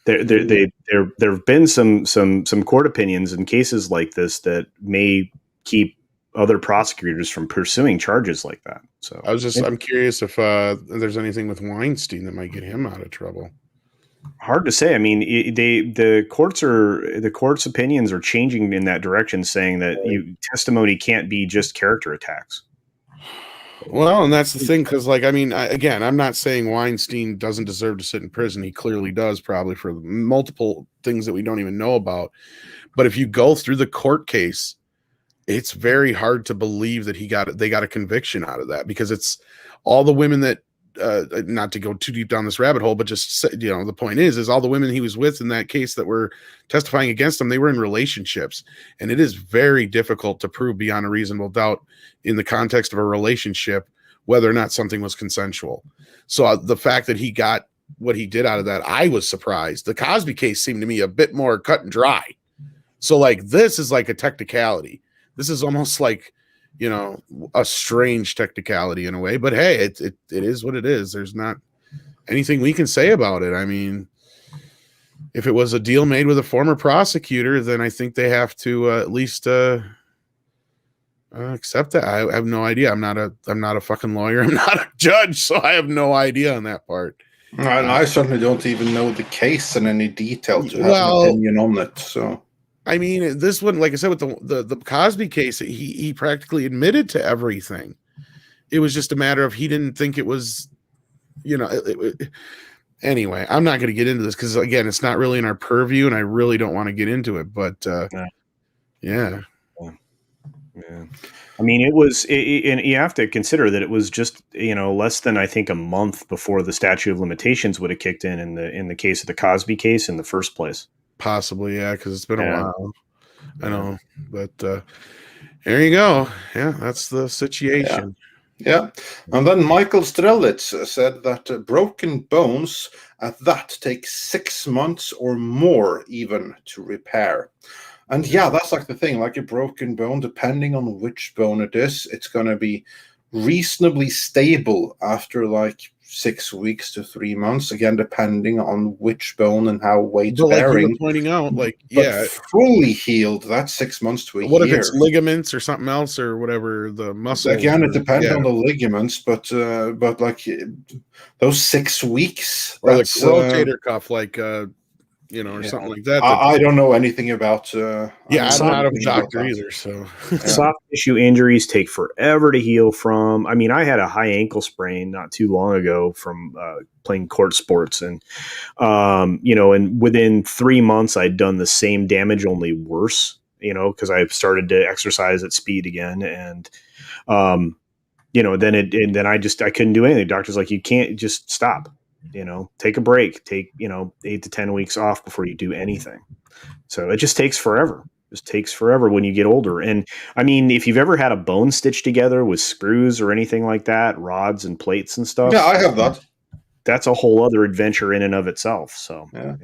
there have been some court opinions in cases like this that may keep other prosecutors from pursuing charges like that. So I'm curious if there's anything with Weinstein that might get him out of trouble. Hard to say. I mean, the court's opinions are changing in that direction, saying that testimony can't be just character attacks. Well, and that's the thing, because, like, I mean, again, I'm not saying Weinstein doesn't deserve to sit in prison. He clearly does, probably for multiple things that we don't even know about. But if you go through the court case, it's very hard to believe that they got a conviction out of that, because it's all the women that, not to go too deep down this rabbit hole, but just, the point is all the women he was with in that case that were testifying against him, they were in relationships, and it is very difficult to prove beyond a reasonable doubt in the context of a relationship whether or not something was consensual. So the fact that he got what he did out of that, I was surprised. The Cosby case seemed to me a bit more cut and dry. So, like, this is like a technicality. This is almost like, a strange technicality in a way, but hey, it is what it is. There's not anything we can say about it. I mean, if it was a deal made with a former prosecutor, then I think they have to at least accept that. I have no idea. I'm not a fucking lawyer. I'm not a judge, so I have no idea on that part. And I certainly don't even know the case in any detail to have an opinion on it. So, I mean, this one, like I said, with the Cosby case, he practically admitted to everything. It was just a matter of he didn't think it was, anyway, I'm not going to get into this because, again, it's not really in our purview, and I really don't want to get into it. But yeah. I mean, it was, and you have to consider that it was just, less than, I think, a month before the statute of limitations would have kicked in the case of the Cosby case in the first place. Possibly, yeah, because it's been a while. I know, but there you go. Yeah, that's the situation. Yeah. And then Michael Strelitz said that broken bones at that take 6 months or more even to repair. And yeah, that's like the thing, like a broken bone, depending on which bone it is, it's going to be reasonably stable after like 6 weeks to 3 months, again, depending on which bone and how weight bearing. Like you were pointing out, fully healed, that's 6 months to a year. What if it's ligaments or something else or whatever, the muscles? Again, it depends on the ligaments, but like those 6 weeks, or that's, like rotator cuff, like or something like that. I don't know anything about. I'm not a doctor either. So soft tissue injuries take forever to heal from. I mean, I had a high ankle sprain not too long ago from playing court sports, and and within 3 months, I'd done the same damage, only worse. Because I started to exercise at speed again, and then I couldn't do anything. The doctor's like, you can't, just stop. Take a break, take 8 to 10 weeks off before you do anything. So it just takes forever. When you get older. And I mean, if you've ever had a bone stitched together with screws or anything like that, rods and plates and stuff. Yeah, I have that. That's a whole other adventure in and of itself. So yeah.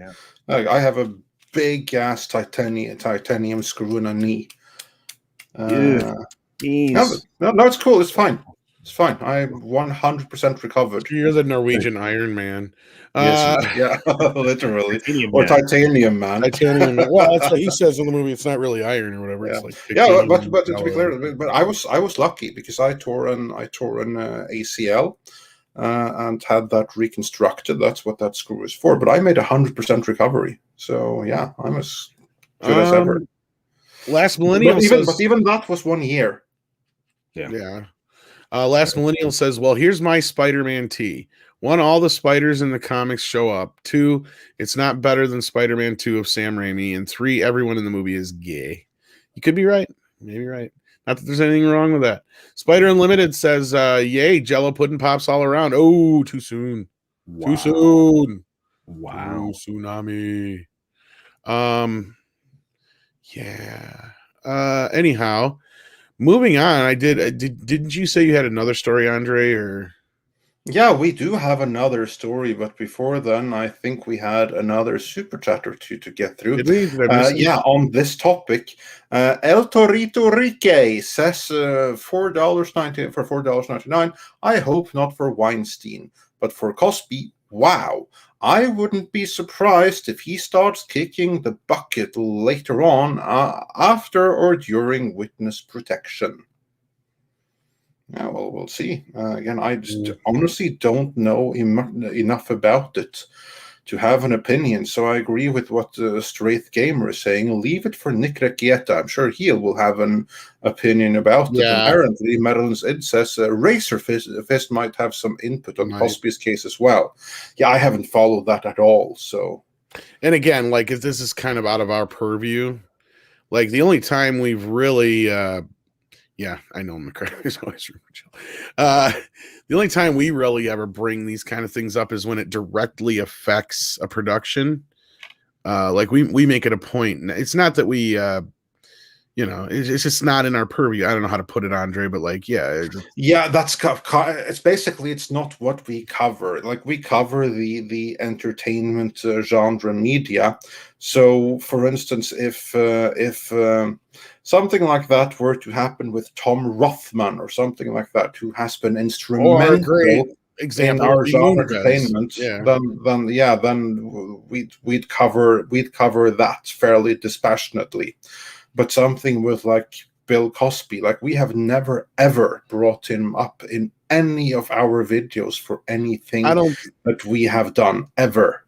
I have a big ass titanium screw in a knee. No, it's cool. It's fine. It's fine. I'm 100% recovered. You're the Norwegian Iron Man. Yes, yeah, literally. Titanium man. Titanium man. Well, that's what he says in the movie. It's not really iron or whatever. Yeah. It's like but to be clear, but I was lucky because I tore an ACL and had that reconstructed. That's what that screw is for. But I made 100% recovery. So yeah, I'm as good as ever. Last Millennial but even that was 1 year. Yeah. Last Millennial says, well, here's my Spider-Man tee. 1, all the spiders in the comics show up. 2, it's not better than Spider-Man 2 of Sam Raimi. And 3, everyone in the movie is gay. You could be right. Maybe right. Not that there's anything wrong with that. Spider Unlimited says, yay, Jello pudding pops all around. Oh, too soon. Wow. Too soon. Wow. Ooh, tsunami. Yeah. Anyhow, moving on. Didn't you say you had another story, Andre? Or Yeah, we do have another story, but before then, I think we had another super chat or two to get through. Did we? Did I miss it? Yeah, on this topic, El Torito Rique says $4.90 for $4.99. I hope not for Weinstein, but for Cosby. Wow, I wouldn't be surprised if he starts kicking the bucket later on, after or during witness protection. Yeah, well, we'll see. Again, I just honestly don't know enough about it to have an opinion. So I agree with what Straith Gamer is saying. Leave it for Nick Requieta. I'm sure he will have an opinion about it. Yeah. Apparently, Madeline's Id says Razor Fist might have some input on Cosby's case as well. Yeah, I haven't followed that at all. So, and again, like, if this is kind of out of our purview, like the only time we've really yeah, I know McCracken is always the only time we really ever bring these kind of things up is when it directly affects a production. Like we make it a point. It's not that we it's just not in our purview. I don't know how to put it, Andre, but like, yeah, that's it's basically, it's not what we cover. Like, we cover the entertainment genre media. So, for instance, if something like that were to happen with Tom Rothman or something like that, who has been instrumental in our genre entertainment, then we'd cover that fairly dispassionately. But something with like Bill Cosby, like, we have never ever brought him up in any of our videos for anything that we have done ever.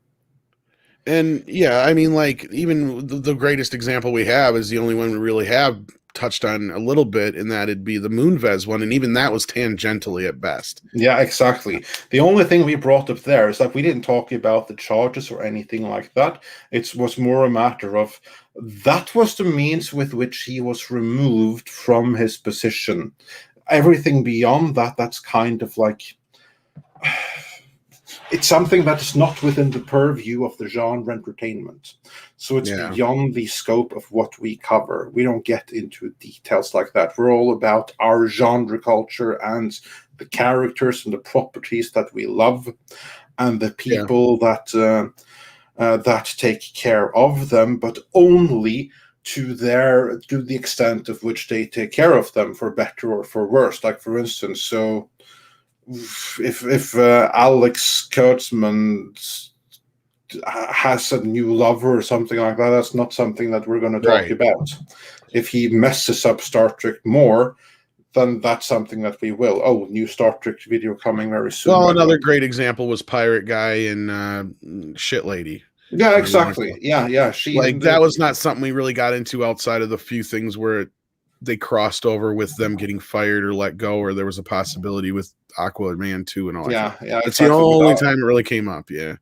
And yeah, I mean, like, even the greatest example we have is the only one we really have touched on a little bit, and that it'd be the Moonves one, and even that was tangentially at best. Yeah, exactly. The only thing we brought up there is that we didn't talk about the charges or anything like that. It was more a matter of that was the means with which he was removed from his position. Everything beyond that, that's kind of like it's something that is not within the purview of the genre entertainment. So it's beyond the scope of what we cover. We don't get into details like that. We're all about our genre culture and the characters and the properties that we love and the people that take care of them, but only to the extent of which they take care of them, for better or for worse. Like, for instance, so if Alex Kurtzman has a new lover or something like that, that's not something that we're going to talk about. If he messes up Star Trek more, then that's something that we will. Oh, new Star Trek video coming very soon. Well, another great example was Pirate Guy and Shit Lady. Yeah, exactly. Yeah. That was not something we really got into outside of the few things where they crossed over with them getting fired or let go, or there was a possibility with Aquaman 2 and all that. Yeah. That's the only time it really came up. Yeah.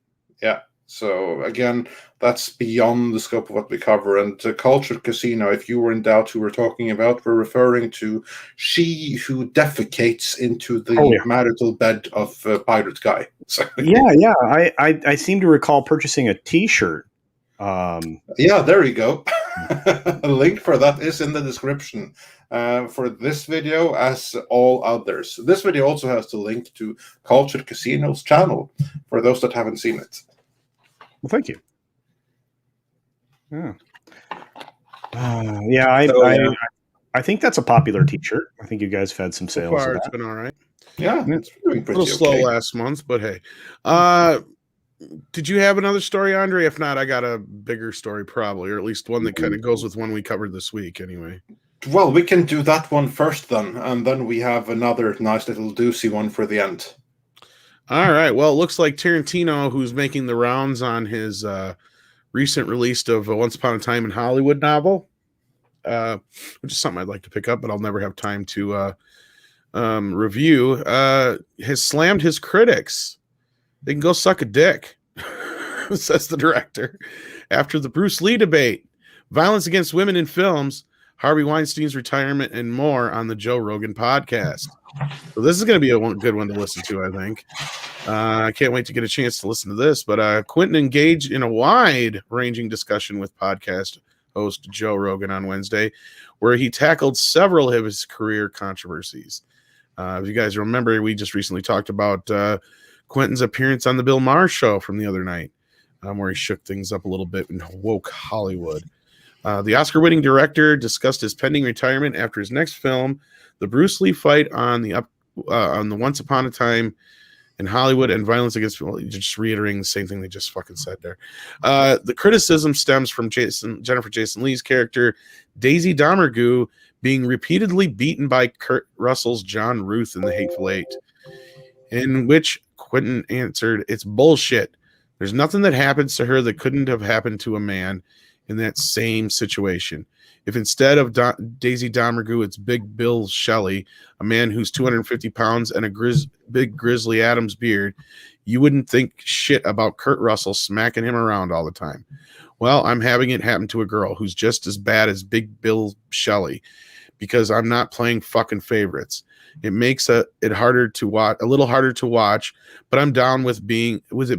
So again, that's beyond the scope of what we cover. And Cultured Casino, if you were in doubt who we're talking about, we're referring to she who defecates into the marital bed of Pirate Guy. So, yeah. I seem to recall purchasing a T-shirt. Yeah, there you go. A link for that is in the description for this video, as all others. This video also has the link to Cultured Casino's channel for those that haven't seen it. Well, thank you. I think that's a popular T-shirt. I think you guys have had some sales. So far, it's been all right. Yeah, it's doing pretty a little slow last month, but hey. Did you have another story, Andre? If not, I got a bigger story probably, or at least one that kind of goes with one we covered this week anyway. Well, we can do that one first then, and then we have another nice little doozy one for the end. All right. Well, it looks like Tarantino, who's making the rounds on his recent release of Once Upon a Time in Hollywood novel, which is something I'd like to pick up, but I'll never have time to review, has slammed his critics. They can go suck a dick, says the director. After the Bruce Lee debate, violence against women in films, Harvey Weinstein's retirement, and more on the Joe Rogan podcast. So this is going to be a good one to listen to, I think. I can't wait to get a chance to listen to this. But Quentin engaged in a wide-ranging discussion with podcast host Joe Rogan on Wednesday, where he tackled several of his career controversies. If you guys remember, we just recently talked about Quentin's appearance on the Bill Maher show from the other night, where he shook things up a little bit and woke Hollywood. The Oscar-winning director discussed his pending retirement after his next film, the Bruce Lee fight on the Once Upon a Time in Hollywood and violence against, well, just reiterating the same thing they just fucking said there. The criticism stems from Jennifer Jason Leigh's character, Daisy Domergue, being repeatedly beaten by Kurt Russell's John Ruth in The Hateful Eight, in which Quentin answered, "It's bullshit. There's nothing that happens to her that couldn't have happened to a man in that same situation. If instead of Daisy Domergue, it's Big Bill Shelley, a man who's 250 pounds and a big Grizzly Adams beard, you wouldn't think shit about Kurt Russell smacking him around all the time. Well, I'm having it happen to a girl who's just as bad as Big Bill Shelley, because I'm not playing fucking favorites. It makes it harder to watch, a little harder to watch, but I'm down with it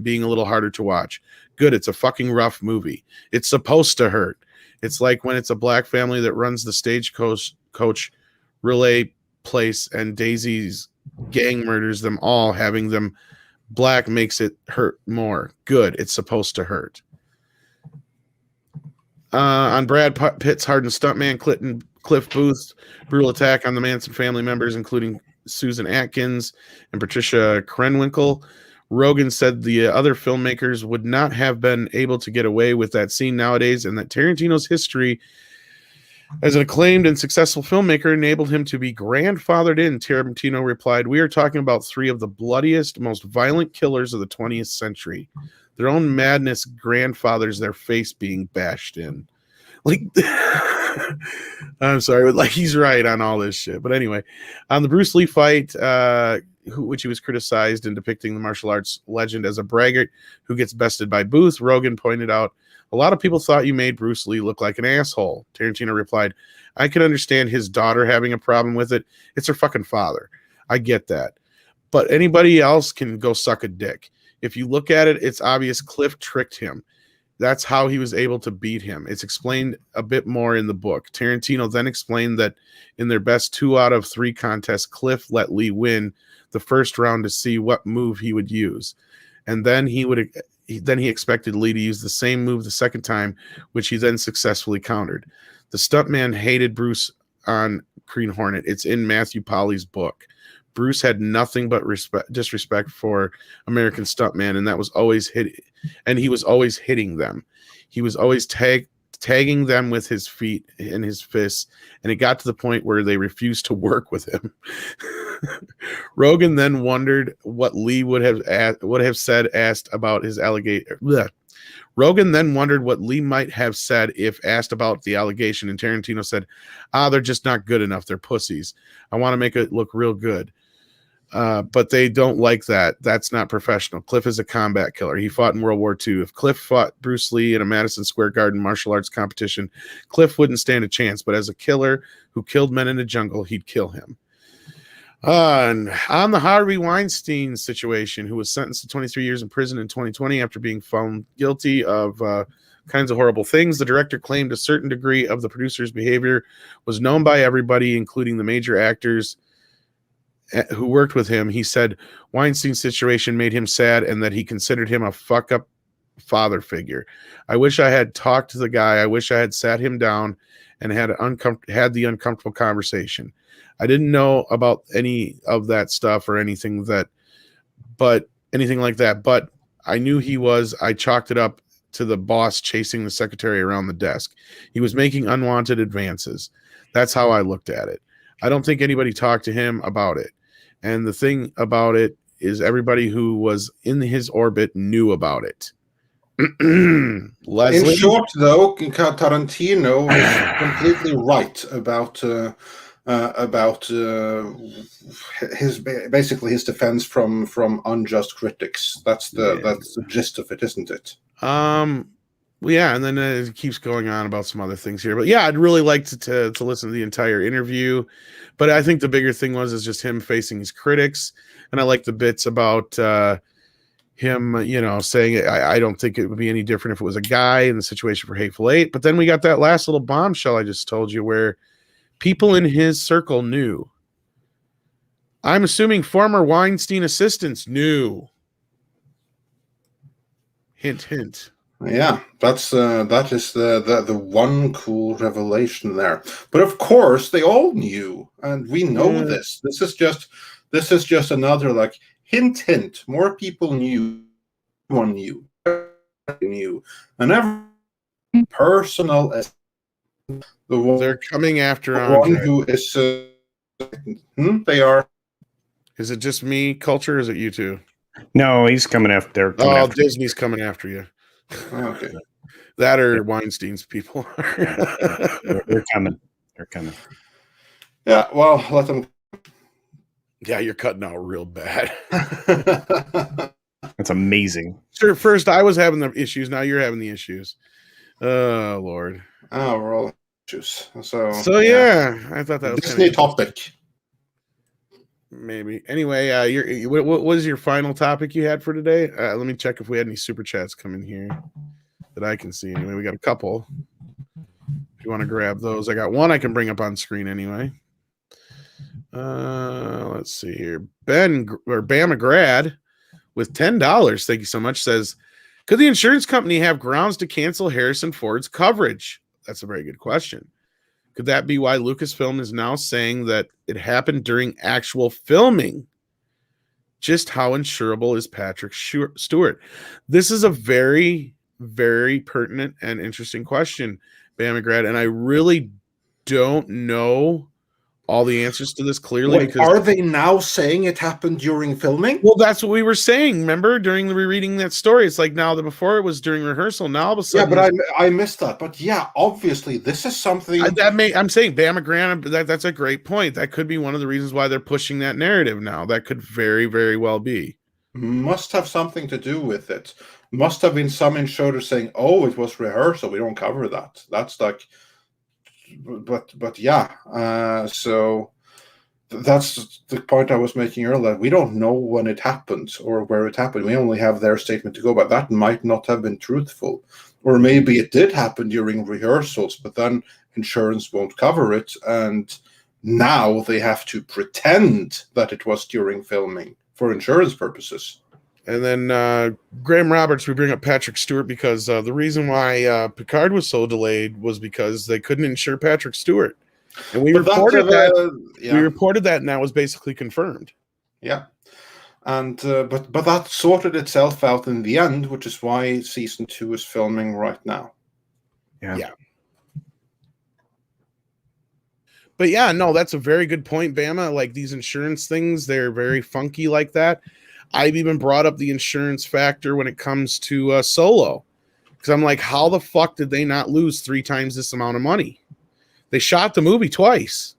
being a little harder to watch. Good, it's a fucking rough movie. It's supposed to hurt. It's like when it's a black family that runs the stagecoach relay place and Daisy's gang murders them all. Having them black makes it hurt more. Good, it's supposed to hurt." On Brad Pitt's hardened stuntman Cliff Booth's brutal attack on the Manson family members, including Susan Atkins and Patricia Krenwinkel, Rogen said the other filmmakers would not have been able to get away with that scene nowadays, and that Tarantino's history as an acclaimed and successful filmmaker enabled him to be grandfathered in. Tarantino replied, "We are talking about three of the bloodiest, most violent killers of the 20th century. Their own madness grandfathers their face being bashed in." Like, I'm sorry, but like, he's right on all this shit. But anyway, on the Bruce Lee fight, which he was criticized in depicting the martial arts legend as a braggart who gets bested by Booth, Rogen pointed out, "A lot of people thought you made Bruce Lee look like an asshole." Tarantino replied, "I can understand his daughter having a problem with it. It's her fucking father. I get that. But anybody else can go suck a dick. If you look at it, it's obvious Cliff tricked him. That's how he was able to beat him. It's explained a bit more in the book." Tarantino then explained that in their best 2 out of 3 contests, Cliff let Lee win the first round to see what move he would use. And then he expected Lee to use the same move the second time, which he then successfully countered. The stuntman hated Bruce on Green Hornet. It's in Matthew Polly's book. Bruce had nothing but disrespect for American stuntman, and that was always he was always hitting them. He was always tagging them with his feet and his fists, and it got to the point where they refused to work with him. Rogen then wondered what Lee would have said asked about his allegation. Rogen then wondered what Lee might have said if asked about the allegation, and Tarantino said, "They're just not good enough. They're pussies. I want to make it look real good. But they don't like that. That's not professional. Cliff is a combat killer. He fought in World War II. If Cliff fought Bruce Lee in a Madison Square Garden martial arts competition, Cliff wouldn't stand a chance. But as a killer who killed men in the jungle, he'd kill him." And on the Harvey Weinstein situation, who was sentenced to 23 years in prison in 2020 after being found guilty of kinds of horrible things, the director claimed a certain degree of the producer's behavior was known by everybody, including the major actors who worked with him. He said Weinstein's situation made him sad and that he considered him a fuck-up father figure. "I wish I had talked to the guy. I wish I had sat him down and had the uncomfortable conversation. I didn't know about any of that stuff or anything like that, but I knew he was. I chalked it up to the boss chasing the secretary around the desk. He was making unwanted advances. That's how I looked at it. I don't think anybody talked to him about it. And the thing about it is everybody who was in his orbit knew about it." Leslie? In short, though, Tarantino is completely right about his defense from unjust critics. That's the gist of it, isn't it? Well, yeah, and then it keeps going on about some other things here. But yeah, I'd really like to listen to the entire interview. But I think the bigger thing is just him facing his critics. And I like the bits about him, saying, I don't think it would be any different if it was a guy in the situation for Hateful Eight. But then we got that last little bombshell I just told you where people in his circle knew. I'm assuming former Weinstein assistants knew. Hint, hint. Yeah, that is the one cool revelation there. But of course, they all knew, and we know this. This is just another like hint, hint. More people knew. One knew. Knew, and every personal as the one, They're coming after the Andre. one who is. They are. Is it just me, Culture, or is it you two? No, he's coming after. Disney's coming after you. Okay. That or Weinstein's people. They're coming. They're coming. Yeah, well, let them. Yeah, you're cutting out real bad. That's amazing. Sure, first I was having the issues. Now you're having the issues. Oh, Lord. Oh, we're all issues. So yeah, I thought that was Disney topic. Maybe. Anyway, what was your final topic you had for today? Let me check if we had any super chats coming here that I can see. Anyway, we got a couple. If you want to grab those, I got one I can bring up on screen anyway. Let's see here. Bama Grad with $10. Thank you so much. Says, could the insurance company have grounds to cancel Harrison Ford's coverage? That's a very good question. Could that be why Lucasfilm is now saying that it happened during actual filming? Just how insurable is Patrick Stewart? This is a very, very pertinent and interesting question, Bama Grad, and I really don't know all the answers to this clearly. Wait, because are they now saying it happened during filming? Well, that's what we were saying. Remember, during the rereading that story, it's like now that before it was during rehearsal. Now all of a sudden, yeah, but I missed that. But yeah, obviously, this is something I'm saying Bama Grant. That's a great point. That could be one of the reasons why they're pushing that narrative now. That could very, very well be. Must have something to do with it. Must have been some insurer saying, "Oh, it was rehearsal. We don't cover that." That's like, but yeah. So that's the point I was making earlier. We don't know when it happened or where it happened. We only have their statement to go by. That might not have been truthful. Or maybe it did happen during rehearsals, but then insurance won't cover it. And now they have to pretend that it was during filming for insurance purposes. And then Graham Roberts, we bring up Patrick Stewart because the reason why Picard was so delayed was because they couldn't insure Patrick Stewart. And we reported that. Yeah. We reported that, and that was basically confirmed. Yeah, and but that sorted itself out in the end, which is why season 2 is filming right now. Yeah. But yeah, no, that's a very good point, Bama. Like these insurance things, they're very funky like that. I've even brought up the insurance factor when it comes to Solo, because I'm like, how the fuck did they not lose 3 times this amount of money? They shot the movie twice.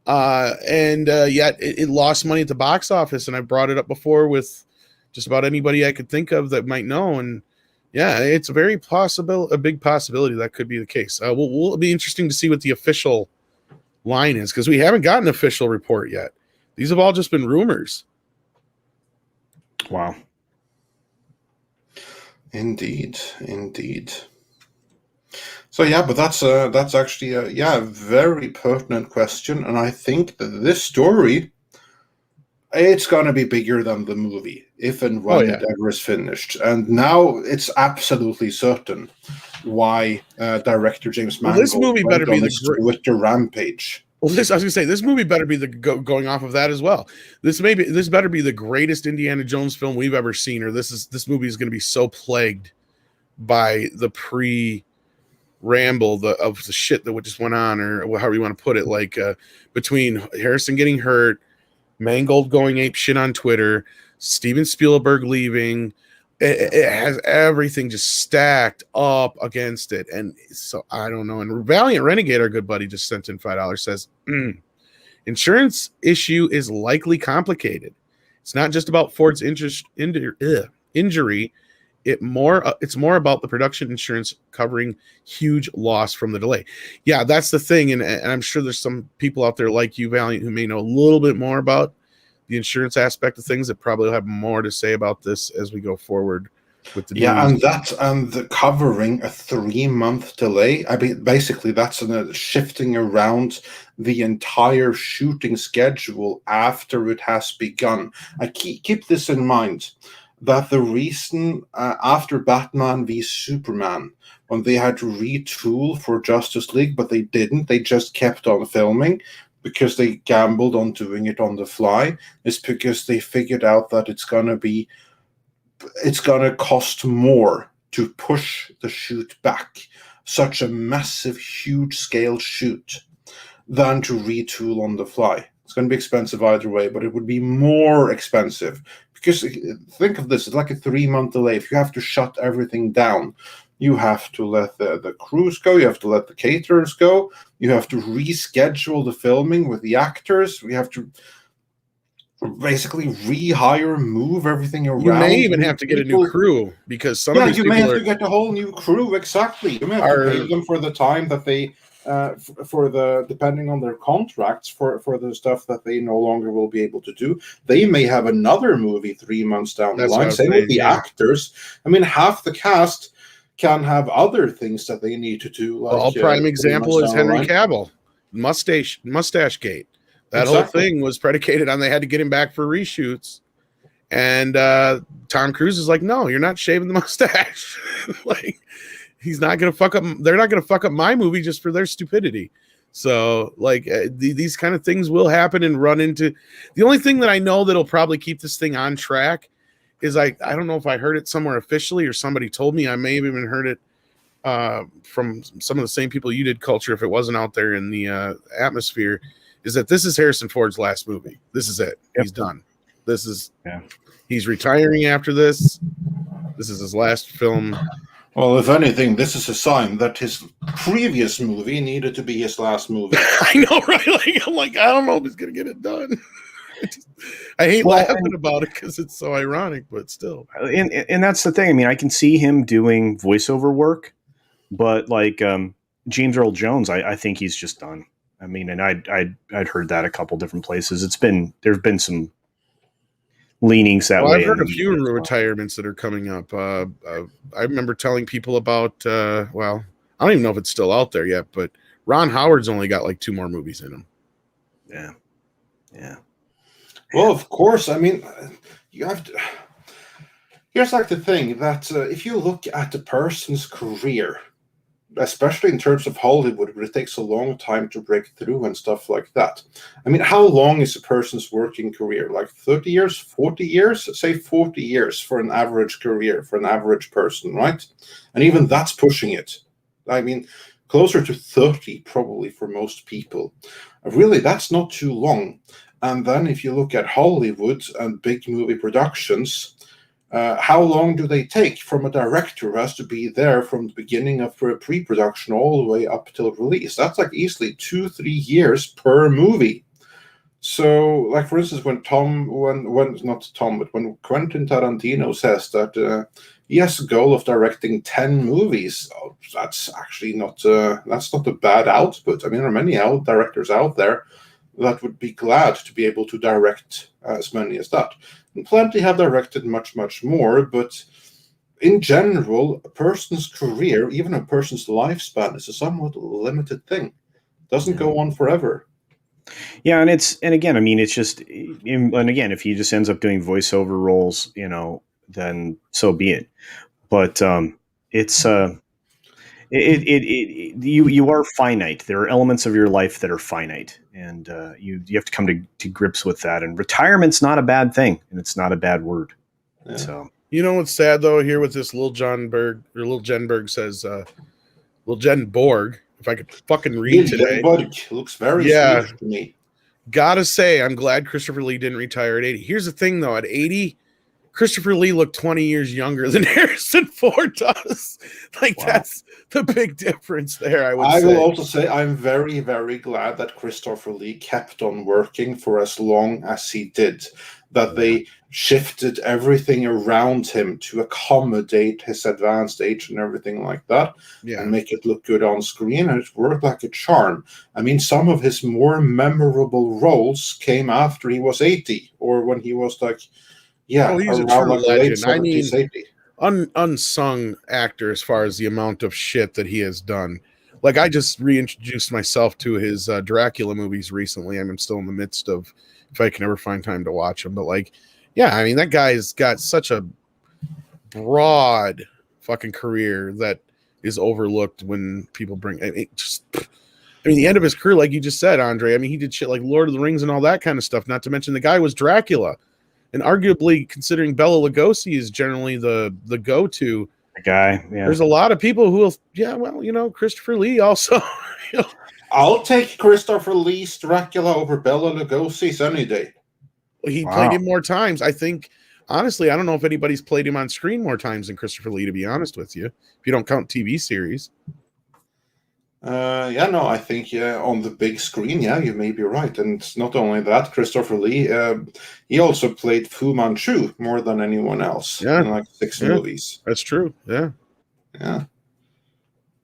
And yet it lost money at the box office. And I brought it up before with just about anybody I could think of that might know. And yeah, it's a big possibility that could be the case. Will be interesting to see what the official line is, because we haven't gotten an official report yet. These have all just been rumors. Wow. Indeed. So yeah, but that's actually a very pertinent question, and I think that this story, it's gonna be bigger than the movie if and when it ever is finished. And now it's absolutely certain why director James Mangold this movie better be the Twitter rampage. Well, I was gonna say this movie better be going off of that as well. This better be the greatest Indiana Jones film we've ever seen, or this movie is going to be so plagued by the ramble of the shit that just went on, or however you want to put it, like between Harrison getting hurt, Mangold going ape shit on Twitter, Steven Spielberg leaving. It has everything just stacked up against it. And so I don't know. And Valiant Renegade, our good buddy, just sent in $5, says insurance issue is likely complicated. It's not just about Ford's injury. It's more about the production insurance covering huge loss from the delay. Yeah, that's the thing. And I'm sure there's some people out there like you, Valiant, who may know a little bit more about the insurance aspect of things that probably will have more to say about this as we go forward with the Yeah, news. and the covering a 3-month delay. I mean, basically, that's shifting around the entire shooting schedule after it has begun. I keep this in mind, that the reason after Batman v Superman, when they had to retool for Justice League, but they didn't, they just kept on filming because they gambled on doing it on the fly, is because they figured out that it's gonna cost more to push the shoot back, such a massive, huge scale shoot, than to retool on the fly. It's going to be expensive either way, but it would be more expensive because think of this: it's like a 3-month delay. If you have to shut everything down, you have to let the crews go, you have to let the caterers go, you have to reschedule the filming with the actors, we have to basically rehire, move everything around. You may even have to get a new crew because some of these you may people have to get a whole new crew. Exactly, you may have to pay them for the time that they, depending on their contracts, for the stuff that they no longer will be able to do. They may have another movie 3 months down the line. Same with the actors. I mean, half the cast can have other things that they need to do. Like, all prime example is Henry Cavill, mustache gate. That whole thing was predicated on they had to get him back for reshoots. And Tom Cruise is like, no, you're not shaving the mustache. Like, he's not going to fuck up. They're not going to fuck up my movie just for their stupidity. So, like, these kind of things will happen and run into. The only thing that I know that'll probably keep this thing on track is I don't know if I heard it somewhere officially or somebody told me. I may have even heard it from some of the same people you did, Culture, if it wasn't out there in the atmosphere, is that this is Harrison Ford's last movie. This is it. Yep. He's done. This is, he's retiring after this. This is his last film. Well, if anything, this is a sign that his previous movie needed to be his last movie. I know, right? Like, I'm like, I don't know if he's going to get it done. I hate laughing about it because it's so ironic, but still. And that's the thing. I mean, I can see him doing voiceover work, but like James Earl Jones, I think he's just done. I mean, and I'd heard that a couple different places. There's been some leanings that way. I've heard a few retirements that are coming up. I remember telling people about, I don't even know if it's still out there yet, but Ron Howard's only got like 2 more movies in him. Yeah. Well, of course. I mean, you have to. Here's like the thing that if you look at the person's career, especially in terms of Hollywood, where it takes a long time to break through and stuff like that. I mean, how long is a person's working career? Like 30 years, 40 years? Say 40 years for an average career, for an average person, right? And even that's pushing it. I mean, closer to 30 probably for most people. Really, that's not too long. And then if you look at Hollywood and big movie productions, how long do they take from a director who has to be there from the beginning of pre-production all the way up till release? That's like easily 2-3 years per movie. So, like for instance, when Quentin Tarantino says that he has a goal of directing 10 movies, that's actually not that's not a bad output. I mean, there are many directors out there that would be glad to be able to direct as many as that. And plenty have directed much, much more, but in general, a person's career, even a person's lifespan, is a somewhat limited thing. It doesn't go on forever. Yeah, and again, I mean, it's just, and again, if he just ends up doing voiceover roles, then so be it. But you are finite. There are elements of your life that are finite, and you have to come to grips with that. And retirement's not a bad thing, and it's not a bad word. Yeah. So what's sad though here with this Lil Jenberg says, Lil Jen Borg. If I could fucking read today, looks very Swedish to me. Gotta say, I'm glad Christopher Lee didn't retire at 80. Here's the thing though, at 80. Christopher Lee looked 20 years younger than Harrison Ford does. Like, that's the big difference there, I will also say I'm very, very glad that Christopher Lee kept on working for as long as he did, that they shifted everything around him to accommodate his advanced age and everything like that, and make it look good on screen, and it worked like a charm. I mean, some of his more memorable roles came after he was 80, or when he was like, he's a true legend. I mean, unsung actor as far as the amount of shit that he has done. Like, I just reintroduced myself to his Dracula movies recently. I'm still in the midst of, if I can ever find time to watch them. But like, yeah, I mean, that guy's got such a broad fucking career that is overlooked when people bring it. Just, I mean, the end of his career, like you just said, Andre. I mean, he did shit like Lord of the Rings and all that kind of stuff. Not to mention the guy was Dracula, and arguably, considering Bela Lugosi is generally the go-to guy. Yeah. There's a lot of people who will, Christopher Lee also. I'll take Christopher Lee's Dracula over Bela Lugosi's any day. He played him more times. I think, honestly, I don't know if anybody's played him on screen more times than Christopher Lee, to be honest with you, if you don't count TV series. I think on the big screen, you may be right. And not only that, Christopher Lee, he also played Fu Manchu more than anyone else in like 6 movies. That's true. Yeah.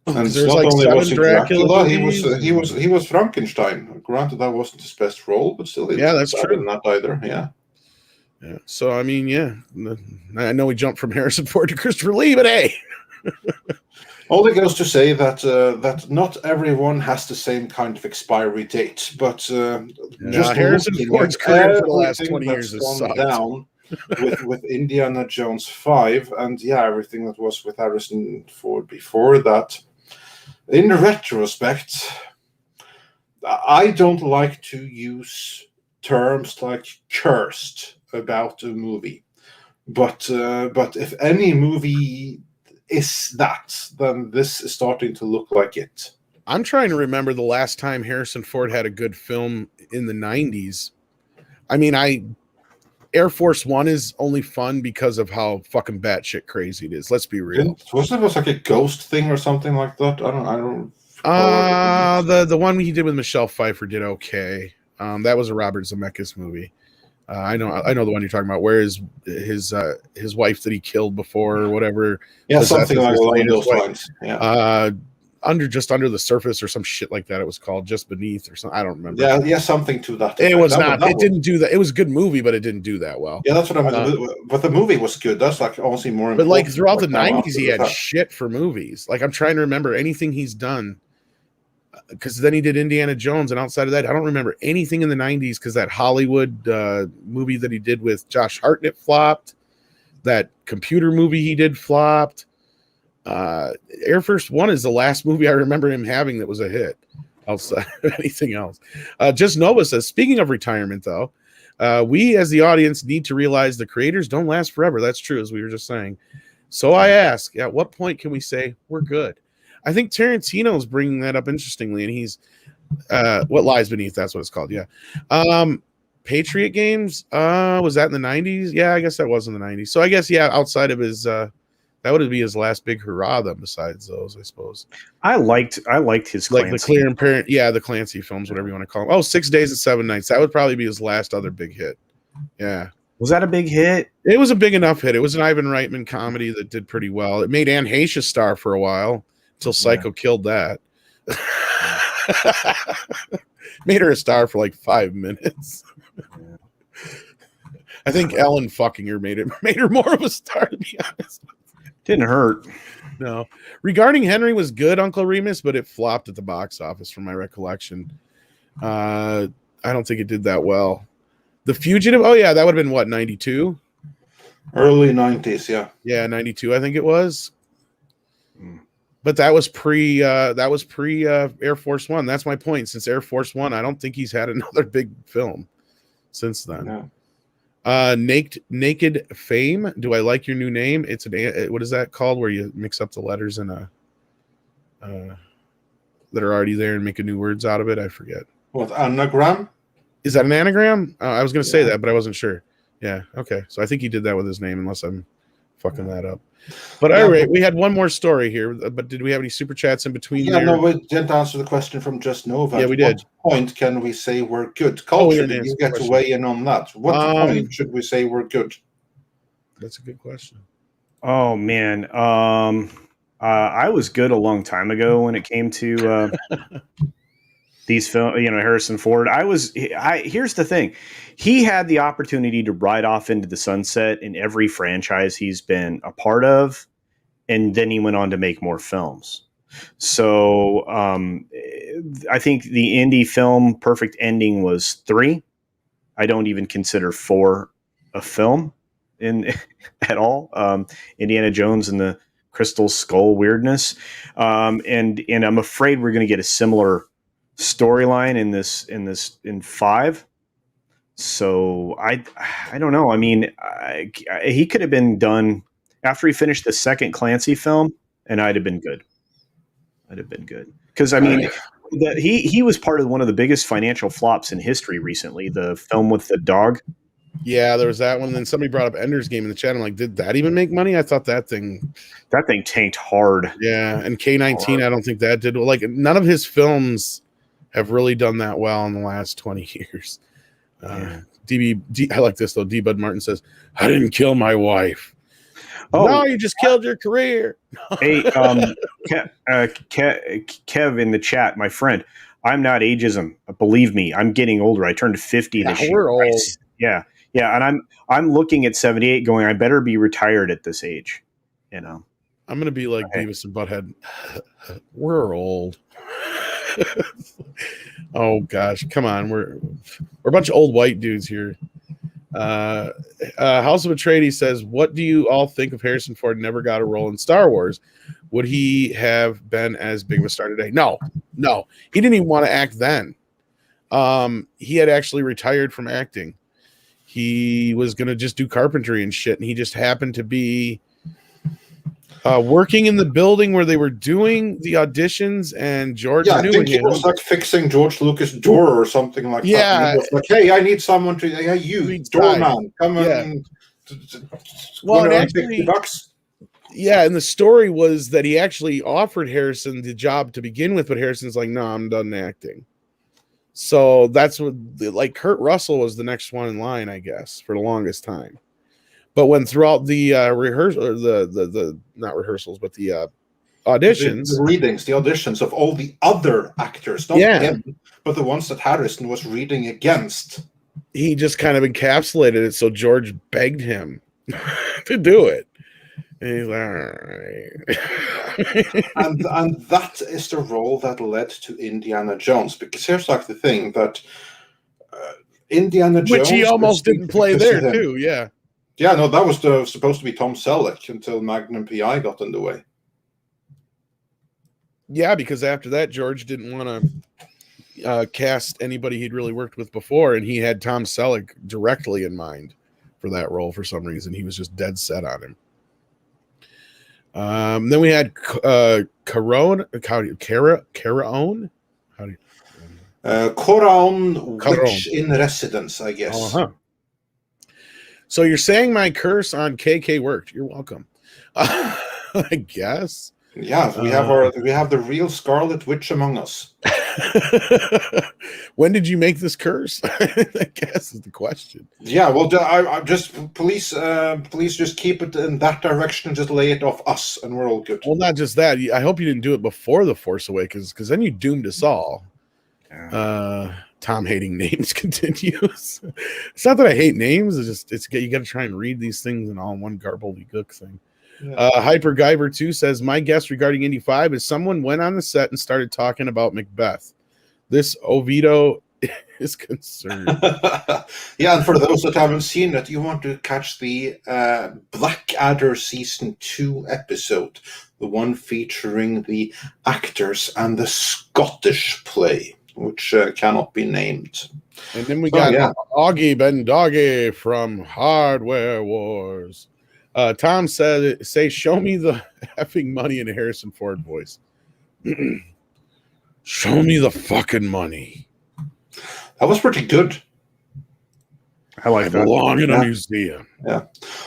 And there's not like only was he Dracula, he was Frankenstein. Granted, that wasn't his best role, but still, that's true. Not either. Yeah. So I mean, I know we jumped from Harrison Ford to Christopher Lee, but hey. Only goes to say that that not everyone has the same kind of expiry date, but just Harrison Ford's career for the last 20 years has sucked down with Indiana Jones 5 and everything that was with Harrison Ford before that. In retrospect, I don't like to use terms like cursed about a movie, but if any movie is that, then this is starting to look like it. I'm trying to remember the last time Harrison Ford had a good film in the 90s. I mean, Air Force One is only fun because of how fucking batshit crazy it is. Let's be real. Wasn't it like a ghost thing or something like that? I don't. The one he did with Michelle Pfeiffer did okay. That was a Robert Zemeckis movie. I know the one you're talking about. Where is his wife that he killed before or whatever? Yeah, something like along those lines. Yeah. Under the surface or some shit like that. It was called Just Beneath or something. I don't remember. Yeah, something to that. It was not. It didn't do that. It was a good movie, but it didn't do that well. Yeah, that's what I mean. But the movie was good. That's like honestly more. But like throughout the 90s, he had shit for movies. Like I'm trying to remember anything he's done. Because then he did Indiana Jones, and outside of that, I don't remember anything in the 90s because that Hollywood movie that he did with Josh Hartnett flopped. That computer movie he did flopped. Air Force One is the last movie I remember him having that was a hit outside of anything else. Just Nova says, speaking of retirement, though, we as the audience need to realize the creators don't last forever. That's true, as we were just saying. So I ask, at what point can we say we're good? I think Tarantino is bringing that up interestingly, and he's What Lies Beneath. That's what it's called. Yeah. Patriot Games. Was that in the 90s? Yeah, I guess that was in the 90s. So I guess outside of his that would be his last big hurrah. Then besides those, I suppose. I liked his Clancy. Like the Clear and Parent. Yeah, the Clancy films, whatever you want to call them. Oh, 6 Days and 7 Nights. That would probably be his last other big hit. Yeah. Was that a big hit? It was a big enough hit. It was an Ivan Reitman comedy that did pretty well. It made Anne Heche a star for a while. Until Psycho killed that. Made her a star for like 5 minutes. I think Ellen fucking her made her more of a star, to be honest. Didn't hurt. No. Regarding Henry was good, Uncle Remus, but it flopped at the box office from my recollection. I don't think it did that well. The Fugitive, that would have been what, 92? Early 90s, yeah. Yeah, 92, I think it was. But that was pre Air Force One. That's my point. Since Air Force One, I don't think he's had another big film since then. Yeah. Naked Fame. Do I like your new name? It's what is that called? Where you mix up the letters in that are already there and make a new words out of it. I forget. What, anagram? Is that an anagram? I was going to say that, but I wasn't sure. Yeah. Okay. So I think he did that with his name, unless I'm fucking that up. But all right, we had one more story here. But did we have any super chats in between? Yeah, no, we didn't answer the question from Just Nova. Yeah, we did. What point can we say we're good? Culturally, you get to weigh in on that. What point should we say we're good? That's a good question. Oh man, I was good a long time ago when it came to these film, Harrison Ford. Here's the thing. He had the opportunity to ride off into the sunset in every franchise he's been a part of. And then he went on to make more films. So I think the indie film perfect ending was 3. I don't even consider 4 a film at all. Indiana Jones and the Crystal Skull weirdness. And I'm afraid we're going to get a similar storyline in 5. So I don't know. I mean, he could have been done after he finished the second Clancy film, and I'd have been good. Because I mean, he was part of one of the biggest financial flops in history recently. The film with the dog. Yeah, there was that one. And then somebody brought up Ender's Game in the chat. I'm like, did that even make money? I thought that thing tanked hard. Yeah, and K-19, I don't think that did. Like, none of his films have really done that well in the last 20 years. I like this though. D. Bud Martin says, "I didn't kill my wife." Oh, no, you just killed your career. Hey, Kev in the chat, my friend. I'm not ageism. Believe me, I'm getting older. I turned 50 this year. We're old. Yeah, and I'm looking at 78, going, I better be retired at this age. I'm gonna be like Beavis and Butthead. We're old. Oh gosh, come on. We're a bunch of old white dudes here. House of Atreides says, what do you all think of Harrison Ford never got a role in Star Wars? Would he have been as big of a star today? No. He didn't even want to act then. He had actually retired from acting. He was going to just do carpentry and shit. And he just happened to be working in the building where they were doing the auditions, and George knew I think he was like fixing George Lucas' door or something like that. And he was like, hey, I need someone to, you, doorman, come and actually, yeah, and the story was that he actually offered Harrison the job to begin with, but Harrison's like, no, I'm done acting. So that's what, like, Kurt Russell was the next one in line, I guess, for the longest time. But when throughout the rehearsal, the not rehearsals, but the auditions, the readings, the auditions of all the other actors, not him, but the ones that Harrison was reading against, he just kind of encapsulated it. So George begged him to do it, and he's like, all right. and that is the role that led to Indiana Jones. Because here's like the thing that Indiana Jones, which he almost didn't play there too, yeah. Yeah, no, that was supposed to be Tom Selleck until Magnum PI got in the way. Yeah, because after that, George didn't want to cast anybody he'd really worked with before, and he had Tom Selleck directly in mind for that role for some reason. He was just dead set on him. Then we had Caraon. Coraon, Witch in Residence, I guess. Uh-huh. So you're saying my curse on KK worked. You're welcome. I guess. Yeah, we have the real Scarlet Witch among us. When did you make this curse? I guess is the question. Yeah, well, I just please just keep it in that direction and just lay it off us, and we're all good. Well, not just that. I hope you didn't do it before The Force Awakens, because then you doomed us all. Tom hating names continues. It's not that I hate names. It's you got to try and read these things in all one gobbledygook thing. Yeah. Hyper Guyver 2 says, my guess regarding Indy 5 is someone went on the set and started talking about Macbeth. This Oviedo is concerned. Yeah, and for those that haven't seen it, you want to catch the Blackadder Season 2 episode, the one featuring the actors and the Scottish play, which cannot be named. And then we got Augie Ben Doggy from Hardware Wars. Tom said, show me the effing money in a Harrison Ford voice. Show me the fucking money. That was pretty good. I like that. Belong in a museum. Yeah.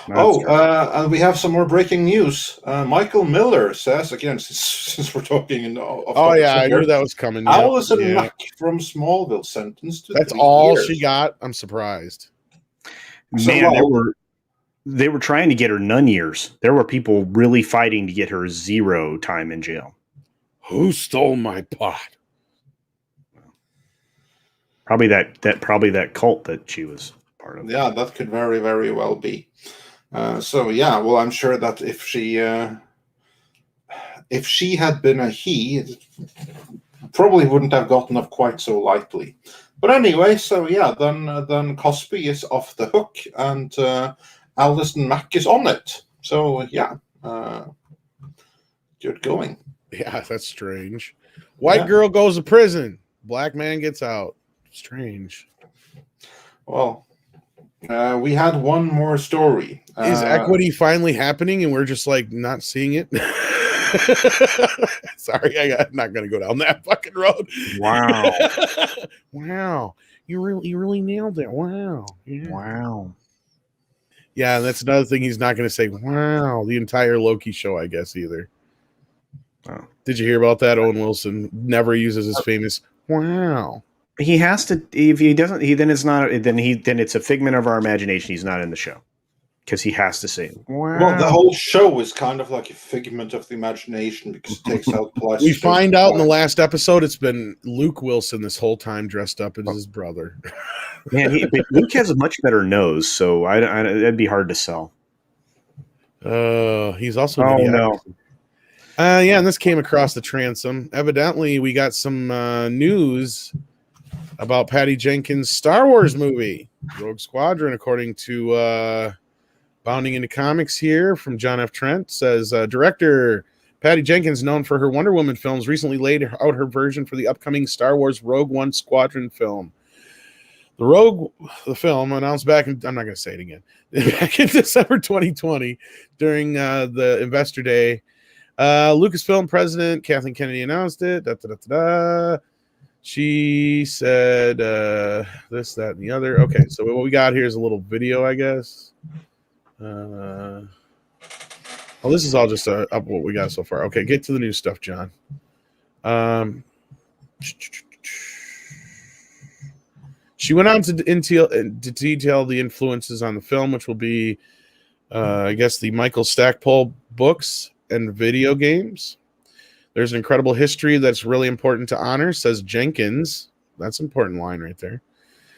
And we have some more breaking news. Michael Miller says, again, since we're talking I knew that was coming. Allison Mack from Smallville sentenced to That's 3 all years. she got. I'm surprised. Man, they were trying to get her none years. There were people really fighting to get her 0 time in jail. Who stole my pot? Probably that cult that she was part of. Yeah, that could very, very well be. So yeah, well, I'm sure that if she had been a he, it probably wouldn't have gotten off quite so lightly. But anyway, so yeah, then Cosby is off the hook, and Alison Mack is on it. So yeah, good going. Yeah, that's strange. White girl goes to prison. Black man gets out. Strange. Well, we had one more story. Is equity finally happening, and we're just like not seeing it? Sorry, I'm not gonna go down that fucking road. Wow. Wow. You really nailed it. Wow. Yeah. Wow. Yeah, that's another thing he's not gonna say, wow, the entire Loki show, I guess, either. Oh. Did you hear about that? Owen Wilson never uses his famous wow. He has to. If he doesn't, then it's not. Then it's a figment of our imagination. He's not in the show because he has to say. Wow. Well, the whole show is kind of like a figment of the imagination because it takes out plus. We find out in the last episode it's been Luke Wilson this whole time dressed up as his brother. Man, but Luke has a much better nose, so that'd be hard to sell. He's also. Oh no. Yeah, and this came across the transom. Evidently, we got some news about Patty Jenkins' Star Wars movie, Rogue Squadron, according to Bounding into Comics here from John F. Trent, says director Patty Jenkins, known for her Wonder Woman films, recently laid out her version for the upcoming Star Wars Rogue One Squadron film. The film announced back in, I'm not going to say it again, back in December 2020 during the Investor Day. Lucasfilm president Kathleen Kennedy announced it. She said this, that, and the other. Okay, so what we got here is a little video, I guess. Well, this is all just up what we got so far. Okay, get to the new stuff, John. She went on to detail the influences on the film, which will be, I guess, the Michael Stackpole books and video games. There's an incredible history that's really important to honor, says Jenkins. That's an important line right there.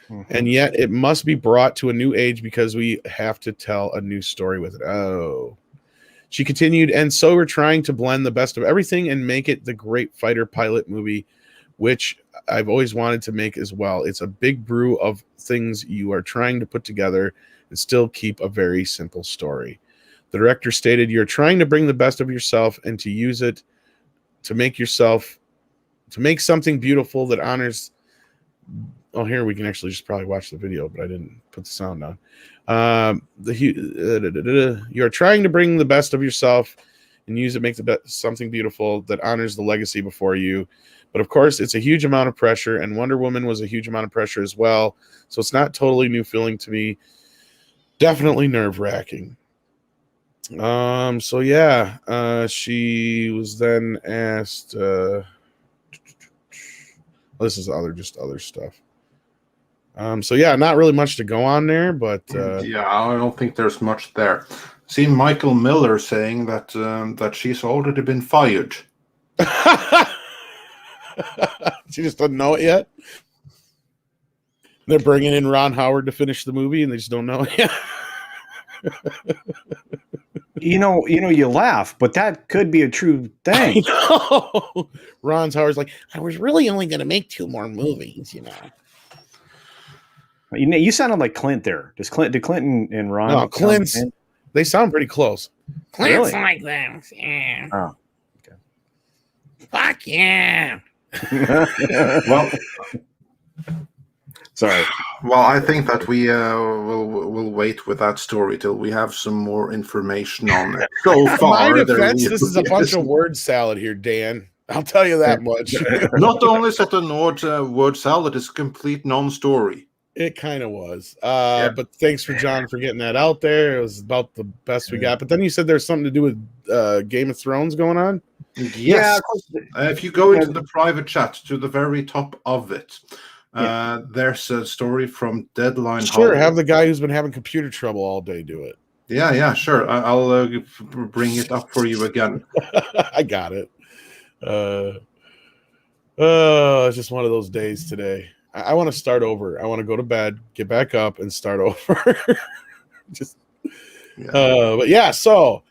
Mm-hmm. And yet it must be brought to a new age because we have to tell a new story with it. Oh. She continued, and so we're trying to blend the best of everything and make it the great fighter pilot movie, which I've always wanted to make as well. It's a big brew of things you are trying to put together and still keep a very simple story. The director stated, you're trying to bring the best of yourself and to use it to make something beautiful that honors. Oh, here we can actually just probably watch the video, but I didn't put the sound on. You're trying to bring the best of yourself and use it, make something beautiful that honors the legacy before you. But of course, it's a huge amount of pressure, and Wonder Woman was a huge amount of pressure as well. So it's not totally new feeling to me. Definitely nerve-wracking. So yeah, she was then asked. This is other stuff. So yeah, not really much to go on there, but yeah, I don't think there's much there. Seen Michael Miller saying that that she's already been fired. She just doesn't know it yet. They're bringing in Ron Howard to finish the movie, and they just don't know it yet. You laugh, but that could be a true thing. I know. Ron Howard's like, I was really only going to make 2 more movies, You sounded like Clint there. Did Clinton and Ron? No, Clint's. They sound pretty close. Clint's Really? like this. Yeah. Oh, okay. Fuck yeah. Well, sorry. well, I think that we will wait with that story till we have some more information on it. So far, my defense, this is a bunch of word salad here, Dan. I'll tell you that much. Not only is it a word salad, it's a complete non-story. It kind of was. But thanks for John for getting that out there. It was about the best we got. But then you said there's something to do with Game of Thrones going on? Yes. If you go into the private chat to the very top of it, there's a story from Deadline. Sure, have the guy who's been having computer trouble all day do it. Yeah, sure. I'll bring it up for you again. I got it. It's just one of those days today. I want to start over. I want to go to bed, get back up, and start over. Just, but yeah. So,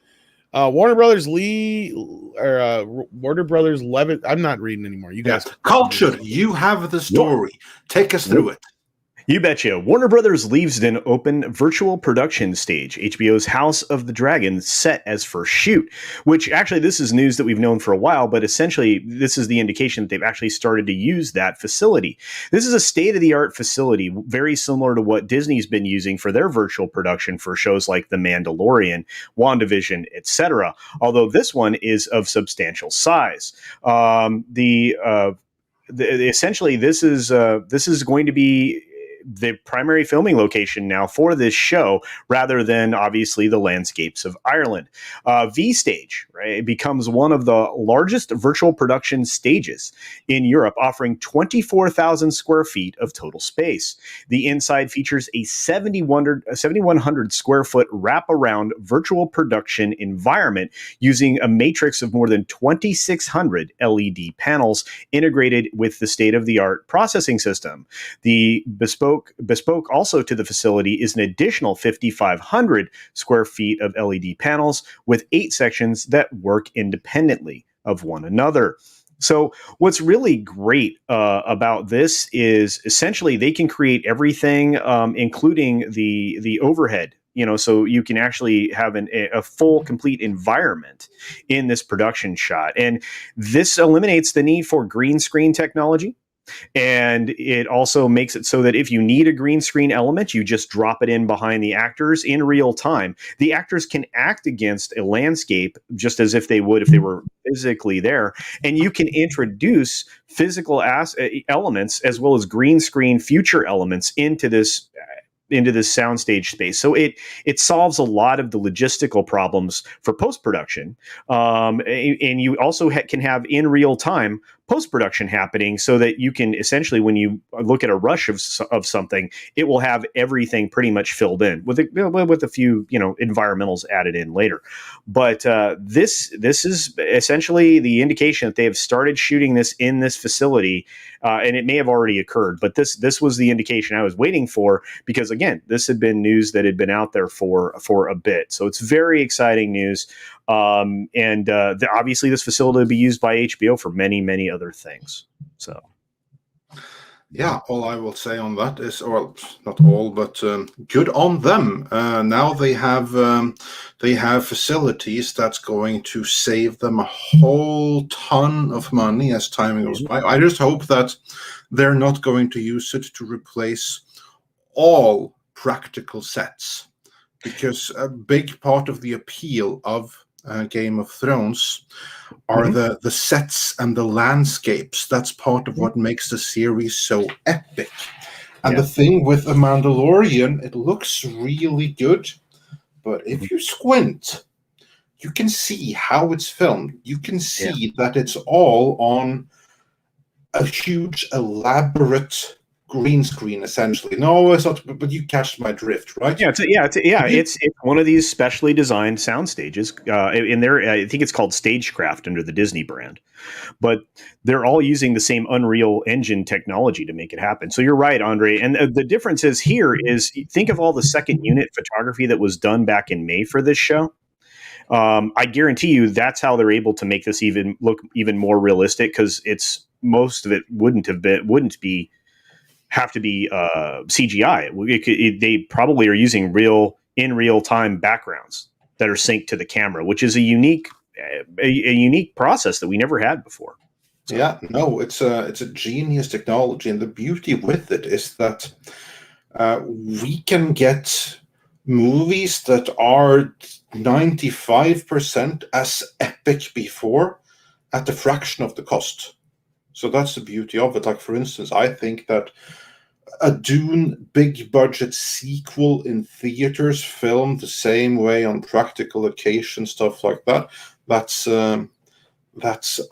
Warner Brothers Warner Brothers Levitt. I'm not reading anymore. You guys, Culture. You have the story. Take us through it. You betcha. Warner Brothers leaves an open virtual production stage. HBO's House of the Dragon set as first shoot, which actually this is news that we've known for a while, but essentially this is the indication that they've actually started to use that facility. This is a state-of-the-art facility, very similar to what Disney's been using for their virtual production for shows like The Mandalorian, WandaVision, etc. Although this one is of substantial size. Essentially, this is going to be the primary filming location now for this show, rather than obviously the landscapes of Ireland. V Stage, right, becomes one of the largest virtual production stages in Europe, offering 24,000 square feet of total space. The inside features a 7,100 square foot wraparound virtual production environment using a matrix of more than 2,600 LED panels integrated with the state-of-the-art processing system. The bespoke also to the facility is an additional 5,500 square feet of LED panels with 8 sections that work independently of one another. So what's really great about this is essentially they can create everything, including the overhead. So you can actually have a full, complete environment in this production shot. And this eliminates the need for green screen technology. And it also makes it so that if you need a green screen element, you just drop it in behind the actors in real time. The actors can act against a landscape just as if they would if they were physically there. And you can introduce physical elements as well as green screen future elements into this soundstage space. So it solves a lot of the logistical problems for post-production. And you also can have in real time post-production happening so that you can essentially, when you look at a rush of something, it will have everything pretty much filled in with a few, environmentals added in later. But this is essentially the indication that they have started shooting this in this facility, and it may have already occurred, but this was the indication I was waiting for, because again, this had been news that had been out there for a bit. So it's very exciting news. Obviously this facility will be used by HBO for many, many other things. So. Yeah, all I will say on that is, well, not all, but good on them. Now they have facilities that's going to save them a whole ton of money as time goes by. I just hope that they're not going to use it to replace all practical sets, because a big part of the appeal of Game of Thrones are the sets and the landscapes. That's part of what makes the series so epic. And the thing with The Mandalorian, it looks really good, but if you squint, you can see how it's filmed. You can see that it's all on a huge, elaborate green screen, essentially. No, it's not, but you catch my drift, right? It's one of these specially designed sound stages. In there, I think it's called Stagecraft under the Disney brand, but they're all using the same Unreal Engine technology to make it happen. So you're right, Andre. And the difference is here is think of all the second unit photography that was done back in May for this show. I guarantee you that's how they're able to make this look even more realistic, because it's most of it wouldn't have to be CGI. They probably are using real time backgrounds that are synced to the camera, which is a unique process that we never had before. So. Yeah, no, it's a genius technology, and the beauty with it is that we can get movies that are 95% as epic before at a fraction of the cost. So that's the beauty of it. Like, for instance, I think that a Dune big budget sequel in theaters filmed the same way on practical occasion, stuff like that, that's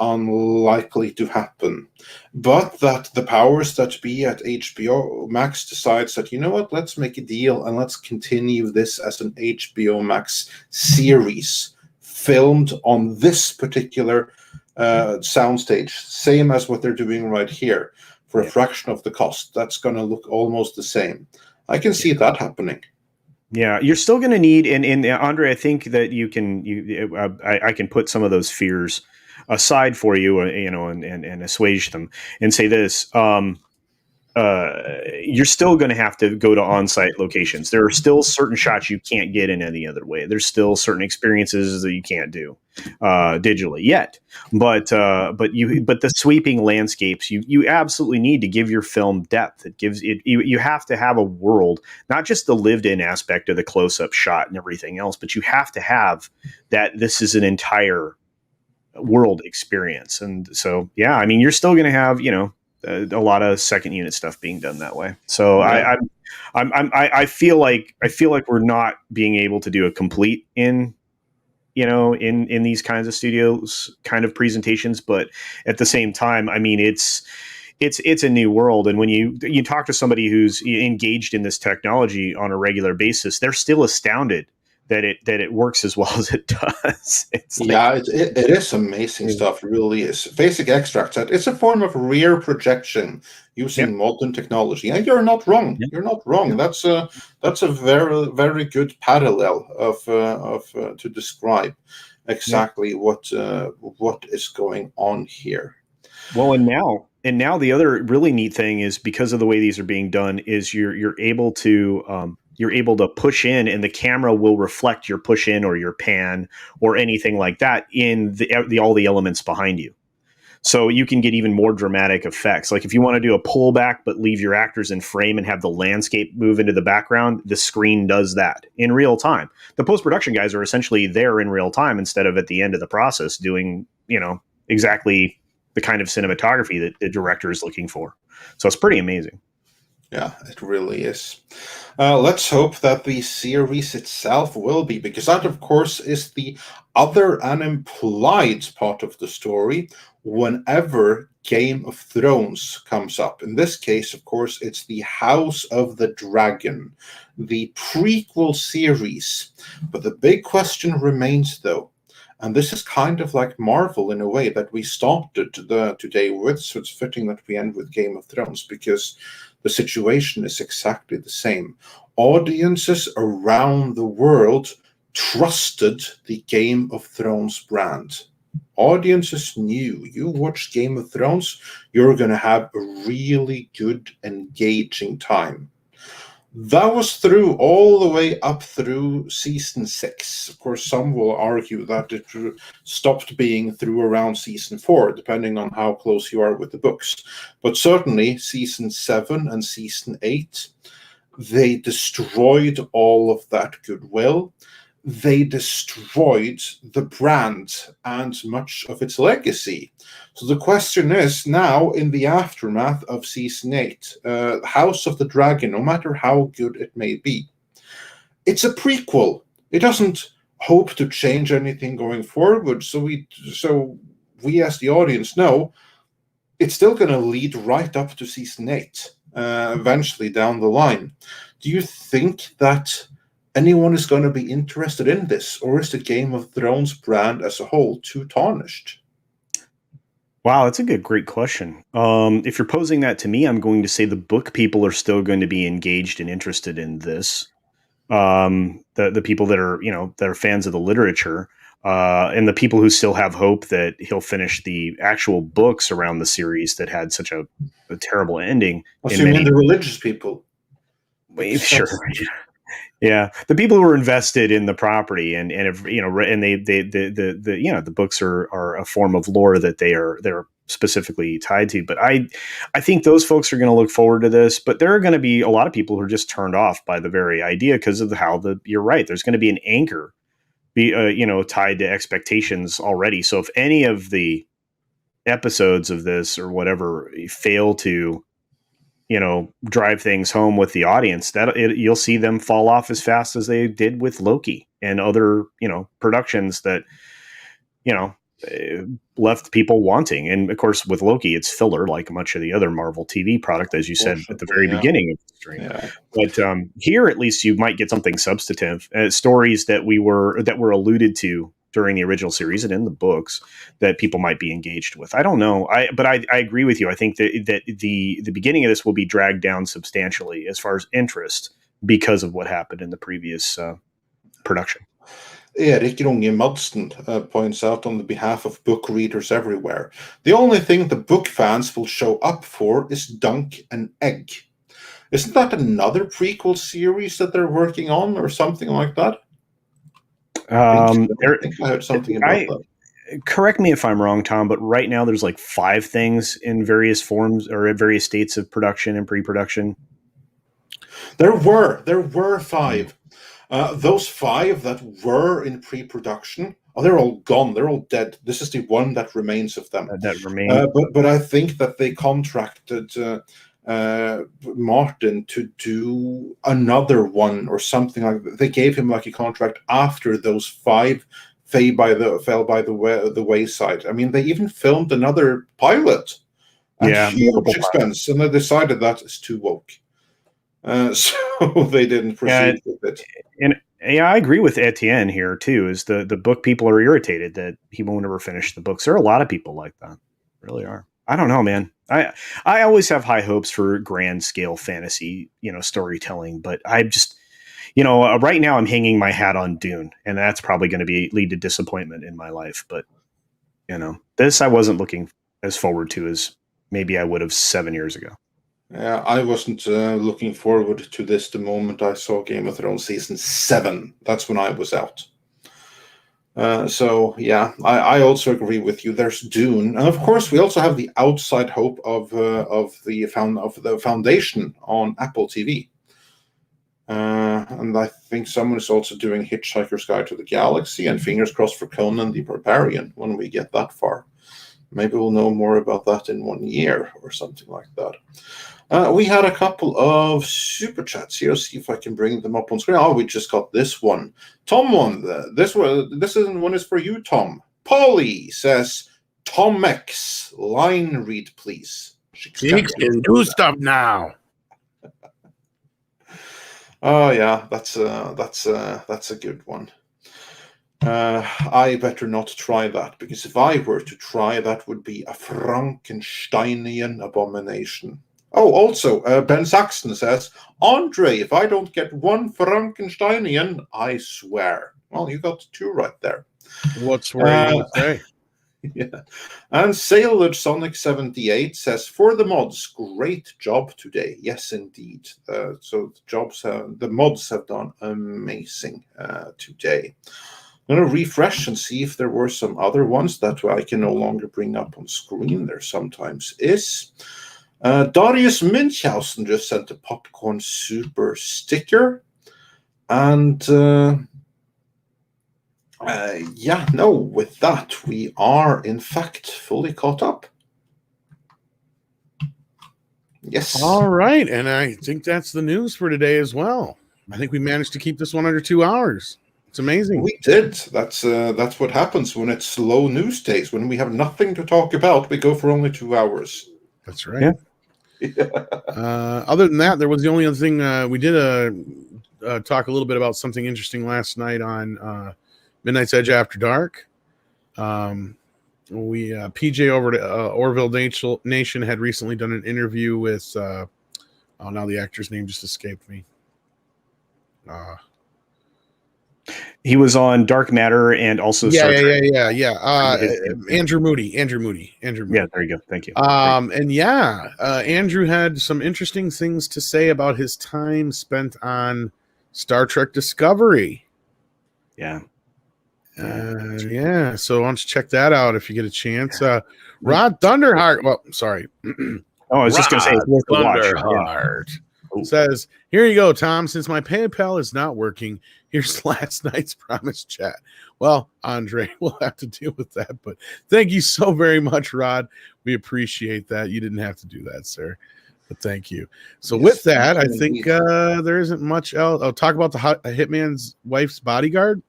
unlikely to happen. But that the powers that be at HBO Max decides that, you know what, let's make a deal and let's continue this as an HBO Max series filmed on this particular soundstage, same as what they're doing right here. for a fraction of the cost. That's going to look almost the same. I can see that happening. Yeah, you're still going to need, and Andre, I think that I can put some of those fears aside for you, and assuage them, and say this: you're still going to have to go to on-site locations. There are still certain shots you can't get in any other way. There's still certain experiences that you can't do digitally yet. But the sweeping landscapes, you absolutely need to give your film depth. It gives it. You have to have a world, not just the lived-in aspect of the close-up shot and everything else, but you have to have that. This is an entire world experience, and so yeah, I mean, you're still going to have a lot of second unit stuff being done that way. So Yeah. I feel like we're not being able to do a complete in these kinds of studios kind of presentations, but at the same time, I mean, it's a new world. And when you talk to somebody who's engaged in this technology on a regular basis, they're still astounded that it works as well as it does. It's it is amazing stuff. It really is. Basic extract set. It's a form of rear projection using modern technology, and you're not wrong. Yep. You're not wrong. That's a very, very good parallel of to describe exactly what is going on here. Well, and now the other really neat thing is, because of the way these are being done, is you're able to push in, and the camera will reflect your push in or your pan or anything like that in all the elements behind you. So you can get even more dramatic effects. Like if you want to do a pullback but leave your actors in frame and have the landscape move into the background, the screen does that in real time. The post-production guys are essentially there in real time instead of at the end of the process doing, exactly the kind of cinematography that the director is looking for. So it's pretty amazing. Yeah, it really is. Let's hope that the series itself will be, because that, of course, is the other and implied part of the story whenever Game of Thrones comes up. In this case, of course, it's the House of the Dragon, the prequel series. But the big question remains, though, and this is kind of like Marvel in a way that we started today with, so it's fitting that we end with Game of Thrones, because the situation is exactly the same. Audiences around the world trusted the Game of Thrones brand. Audiences knew you watch Game of Thrones, you're going to have a really good, engaging time. That was through all the way up through season 6. Of course, some will argue that it stopped being through around season 4, depending on how close you are with the books. But certainly season 7 and season 8, they destroyed all of that goodwill. They destroyed the brand and much of its legacy. So the question is now, in the aftermath of season 8, House of the Dragon, no matter how good it may be, it's a prequel. It doesn't hope to change anything going forward. So we as the audience know it's still going to lead right up to season 8, eventually down the line. Do you think that anyone is going to be interested in this, or is the Game of Thrones brand as a whole too tarnished? Wow, that's a great question. If you're posing that to me, I'm going to say the book people are still going to be engaged and interested in this. The people that are fans of the literature, and the people who still have hope that he'll finish the actual books around the series that had such a terrible ending. You mean the religious people? Sure. Yeah, the people who are invested in the property and the books are a form of lore that they're specifically tied to. But I think those folks are going to look forward to this. But there are going to be a lot of people who are just turned off by the very idea because of you're right. There's going to be an anchor, tied to expectations already. So if any of the episodes of this or whatever fail to drive things home with the audience, you'll see them fall off as fast as they did with Loki and other, productions that, left people wanting. And of course, with Loki, it's filler, like much of the other Marvel TV product, as you said at the very beginning of the stream. Yeah. But here, at least, you might get something substantive, stories that were alluded to during the original series and in the books that people might be engaged with. I don't know. But I agree with you. I think that the beginning of this will be dragged down substantially as far as interest because of what happened in the previous production. Erik Runge Madsen points out on the behalf of book readers everywhere, the only thing the book fans will show up for is Dunk and Egg. Isn't that another prequel series that they're working on or something like that? I think I heard something about that. Correct me if I'm wrong, Tom, but right now there's like 5 things in various forms or at various states of production and pre-production. There were 5. Those 5 that were in pre-production, they're all gone. They're all dead. This is the one that remains of them. That remains. But I think that they contracted Martin to do another one or something like that. They gave him like a contract after those 5 fell by the wayside. I mean, they even filmed another pilot at huge expense, and they decided that is too woke. So they didn't proceed with it. And yeah, I agree with Etienne here too. Is the book people are irritated that he won't ever finish the books. There are a lot of people like that. Really are. I don't know, man. I always have high hopes for grand scale fantasy, storytelling, but I just, right now I'm hanging my hat on Dune, and that's probably going to lead to disappointment in my life. But this I wasn't looking as forward to as maybe I would have 7 years ago. Yeah, I wasn't looking forward to this the moment I saw Game of Thrones season 7. That's when I was out. So yeah, I also agree with you. There's Dune, and of course we also have the outside hope of the Foundation on Apple TV. And I think someone is also doing Hitchhiker's Guide to the Galaxy, and fingers crossed for Conan the Barbarian when we get that far. Maybe we'll know more about that in 1 year or something like that. We had a couple of super chats here. See if I can bring them up on screen. Oh, we just got this one. Tom won. This one is for you, Tom. Polly says, Tom X, line read, please. Cheeks can do stuff now. Oh yeah, that's a good one. I better not try that, because if I were to try, that would be a Frankensteinian abomination. Oh, also, Ben Saxton says, Andre, if I don't get one Frankensteinian, I swear. Well, you got 2 right there. What swear you say? Yeah. And Sailor Sonic 78 says, for the mods, great job today. Yes, indeed. So the mods have done amazing today. I'm going to refresh and see if there were some other ones that I can no longer bring up on screen. There sometimes is. Darius Münchhausen just sent a Popcorn Super sticker. And with that, we are in fact fully caught up. Yes. All right. And I think that's the news for today as well. I think we managed to keep this one under 2 hours. It's amazing. We did. That's what happens when it's slow news days. When we have nothing to talk about, we go for only 2 hours. That's right. Yeah. Other than that, there was the only other thing we did talk a little bit about something interesting last night on Midnight's Edge After Dark. PJ over to Orville Nation had recently done an interview with now the actor's name just escaped me. He was on Dark Matter and also Andrew Moody. Yeah, there you go. Thank you. Andrew had some interesting things to say about his time spent on Star Trek Discovery. Yeah. So why don't you check that out if you get a chance. Rod Thunderheart. Well, sorry. I was just going to say, it's worth the watch. Thunderheart says, here you go, Tom. Since my PayPal is not working, here's last night's promised chat. Well, Andre, we'll have to deal with that. But thank you so very much, Rod. We appreciate that. You didn't have to do that, sir. But thank you. So with that, I think there isn't much else. I'll talk about the Hitman's Wife's Bodyguard,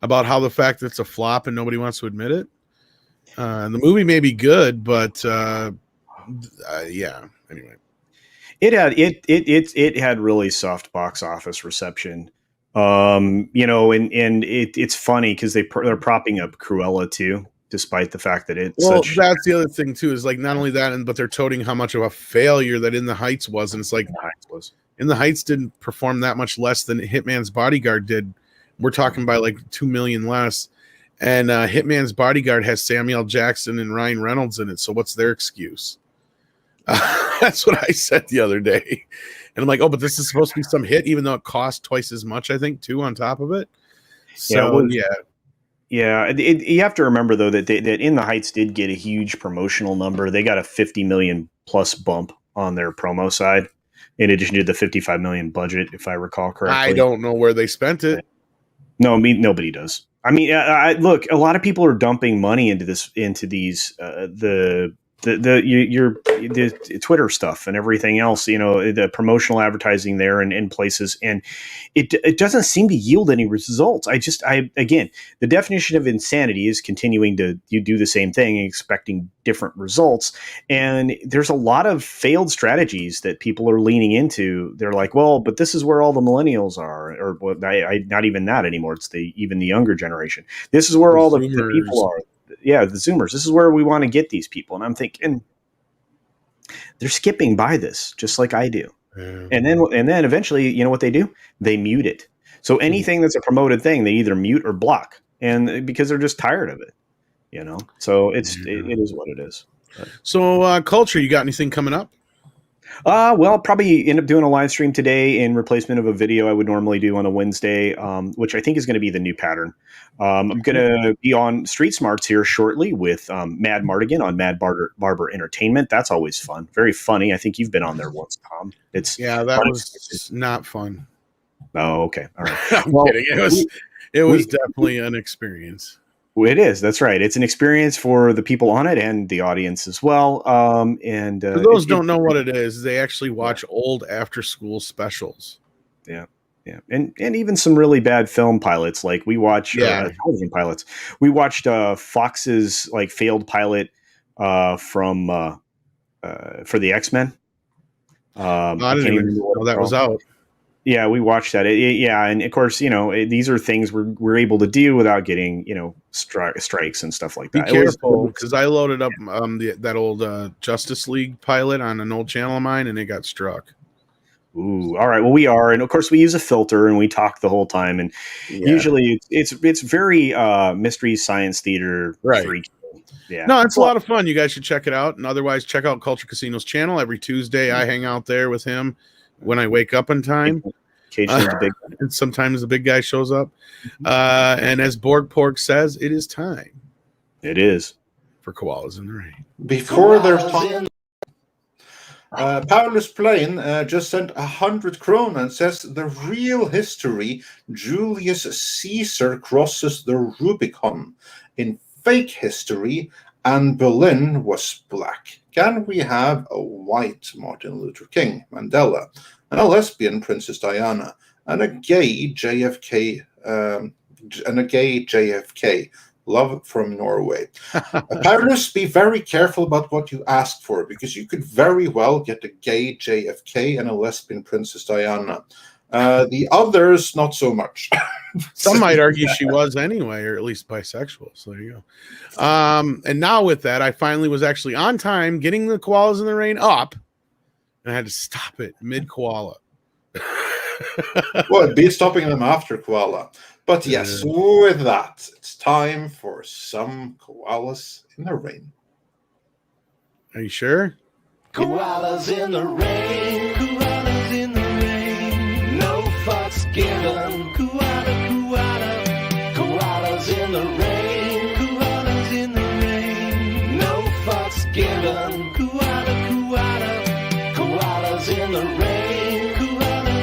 about how the fact that it's a flop and nobody wants to admit it. And the movie may be good, but anyway. It had really soft box office reception. You know, and it's funny because they're propping up Cruella too, despite the fact that it's such. That's the other thing too, is like not only that, but they're toting how much of a failure that In the Heights was, and it's like In the Heights didn't perform that much less than Hitman's Bodyguard did. We're talking by like 2 million less, and Hitman's Bodyguard has Samuel Jackson and Ryan Reynolds in it. So what's their excuse? That's what I said the other day. And I'm like, oh, but this is supposed to be some hit, even though it cost twice as much, I think, too, on top of it. So, yeah. You have to remember, though, that In the Heights did get a huge promotional number. They got a 50 million plus bump on their promo side, in addition to the 55 million budget, if I recall correctly. I don't know where they spent it. No, nobody does. I mean, look, a lot of people are dumping money into these the Twitter stuff and everything else, you know, the promotional advertising there and in places, and it doesn't seem to yield any results. Again, the definition of insanity is continuing to do the same thing and expecting different results. And there's a lot of failed strategies that people are leaning into. They're like, well, but this is where all the millennials are, or well, not even that anymore. It's even the younger generation. This is where all the people are. Yeah, the Zoomers. This is where we want to get these people. And I'm thinking they're skipping by this, just like I do. Yeah. And then eventually, you know what they do? They mute it. So anything that's a promoted thing, they either mute or block, and because they're just tired of it, you know. So it is what it is. So Culture, you got anything coming up? Well, I'll probably end up doing a live stream today in replacement of a video I would normally do on a Wednesday, which I think is going to be the new pattern. I'm going to be on Street Smarts here shortly with Mad Mardigan on Mad Barber Entertainment. That's always fun. Very funny. I think you've been on there once, Tom. That was not fun. Oh, okay. All right. I'm kidding. It was definitely an experience. It is. That's right. It's an experience for the people on it and the audience as well. And for those who don't know what it is, they actually watch old after-school specials. Yeah, yeah, and even some really bad film pilots. Like we watch television pilots. We watched Fox's like failed pilot from for the X-Men. I didn't even know that was out. Yeah, we watched that. And of course, you know, these are things we're able to do without getting, you know, strikes and stuff like that. Be careful, because I loaded up that old Justice League pilot on an old channel of mine, and it got struck. Ooh, all right. Well, we are, and of course, we use a filter, and we talk the whole time, and usually it's very mystery science theater freaky. Yeah. No, it's a lot of fun. You guys should check it out, and otherwise, check out Culture Casino's channel every Tuesday. I hang out there with him when I wake up in time. And sometimes the big guy shows up. And as Borg Pork says, it is time. It is. For Koalas in the Rain. Before their time, Paulus Plain just sent 100 krona and says the real history, Julius Caesar crosses the Rubicon. In fake history, Anne Boleyn was black. Can we have a white Martin Luther King, Mandela, and a lesbian Princess Diana, and a gay JFK, Love from Norway. Paris, be very careful about what you ask for, because you could very well get a gay JFK and a lesbian Princess Diana. The others, not so much. Some might argue she was anyway, or at least bisexual. So there you go. And now with that, I finally was actually on time getting the Koalas in the Rain up, and I had to stop it mid-koala. Well, it'd be stopping them after koala. But yes, with that, it's time for some Koalas in the Rain. Are you sure? Koalas in the rain, koalas in the rain, no fucks given.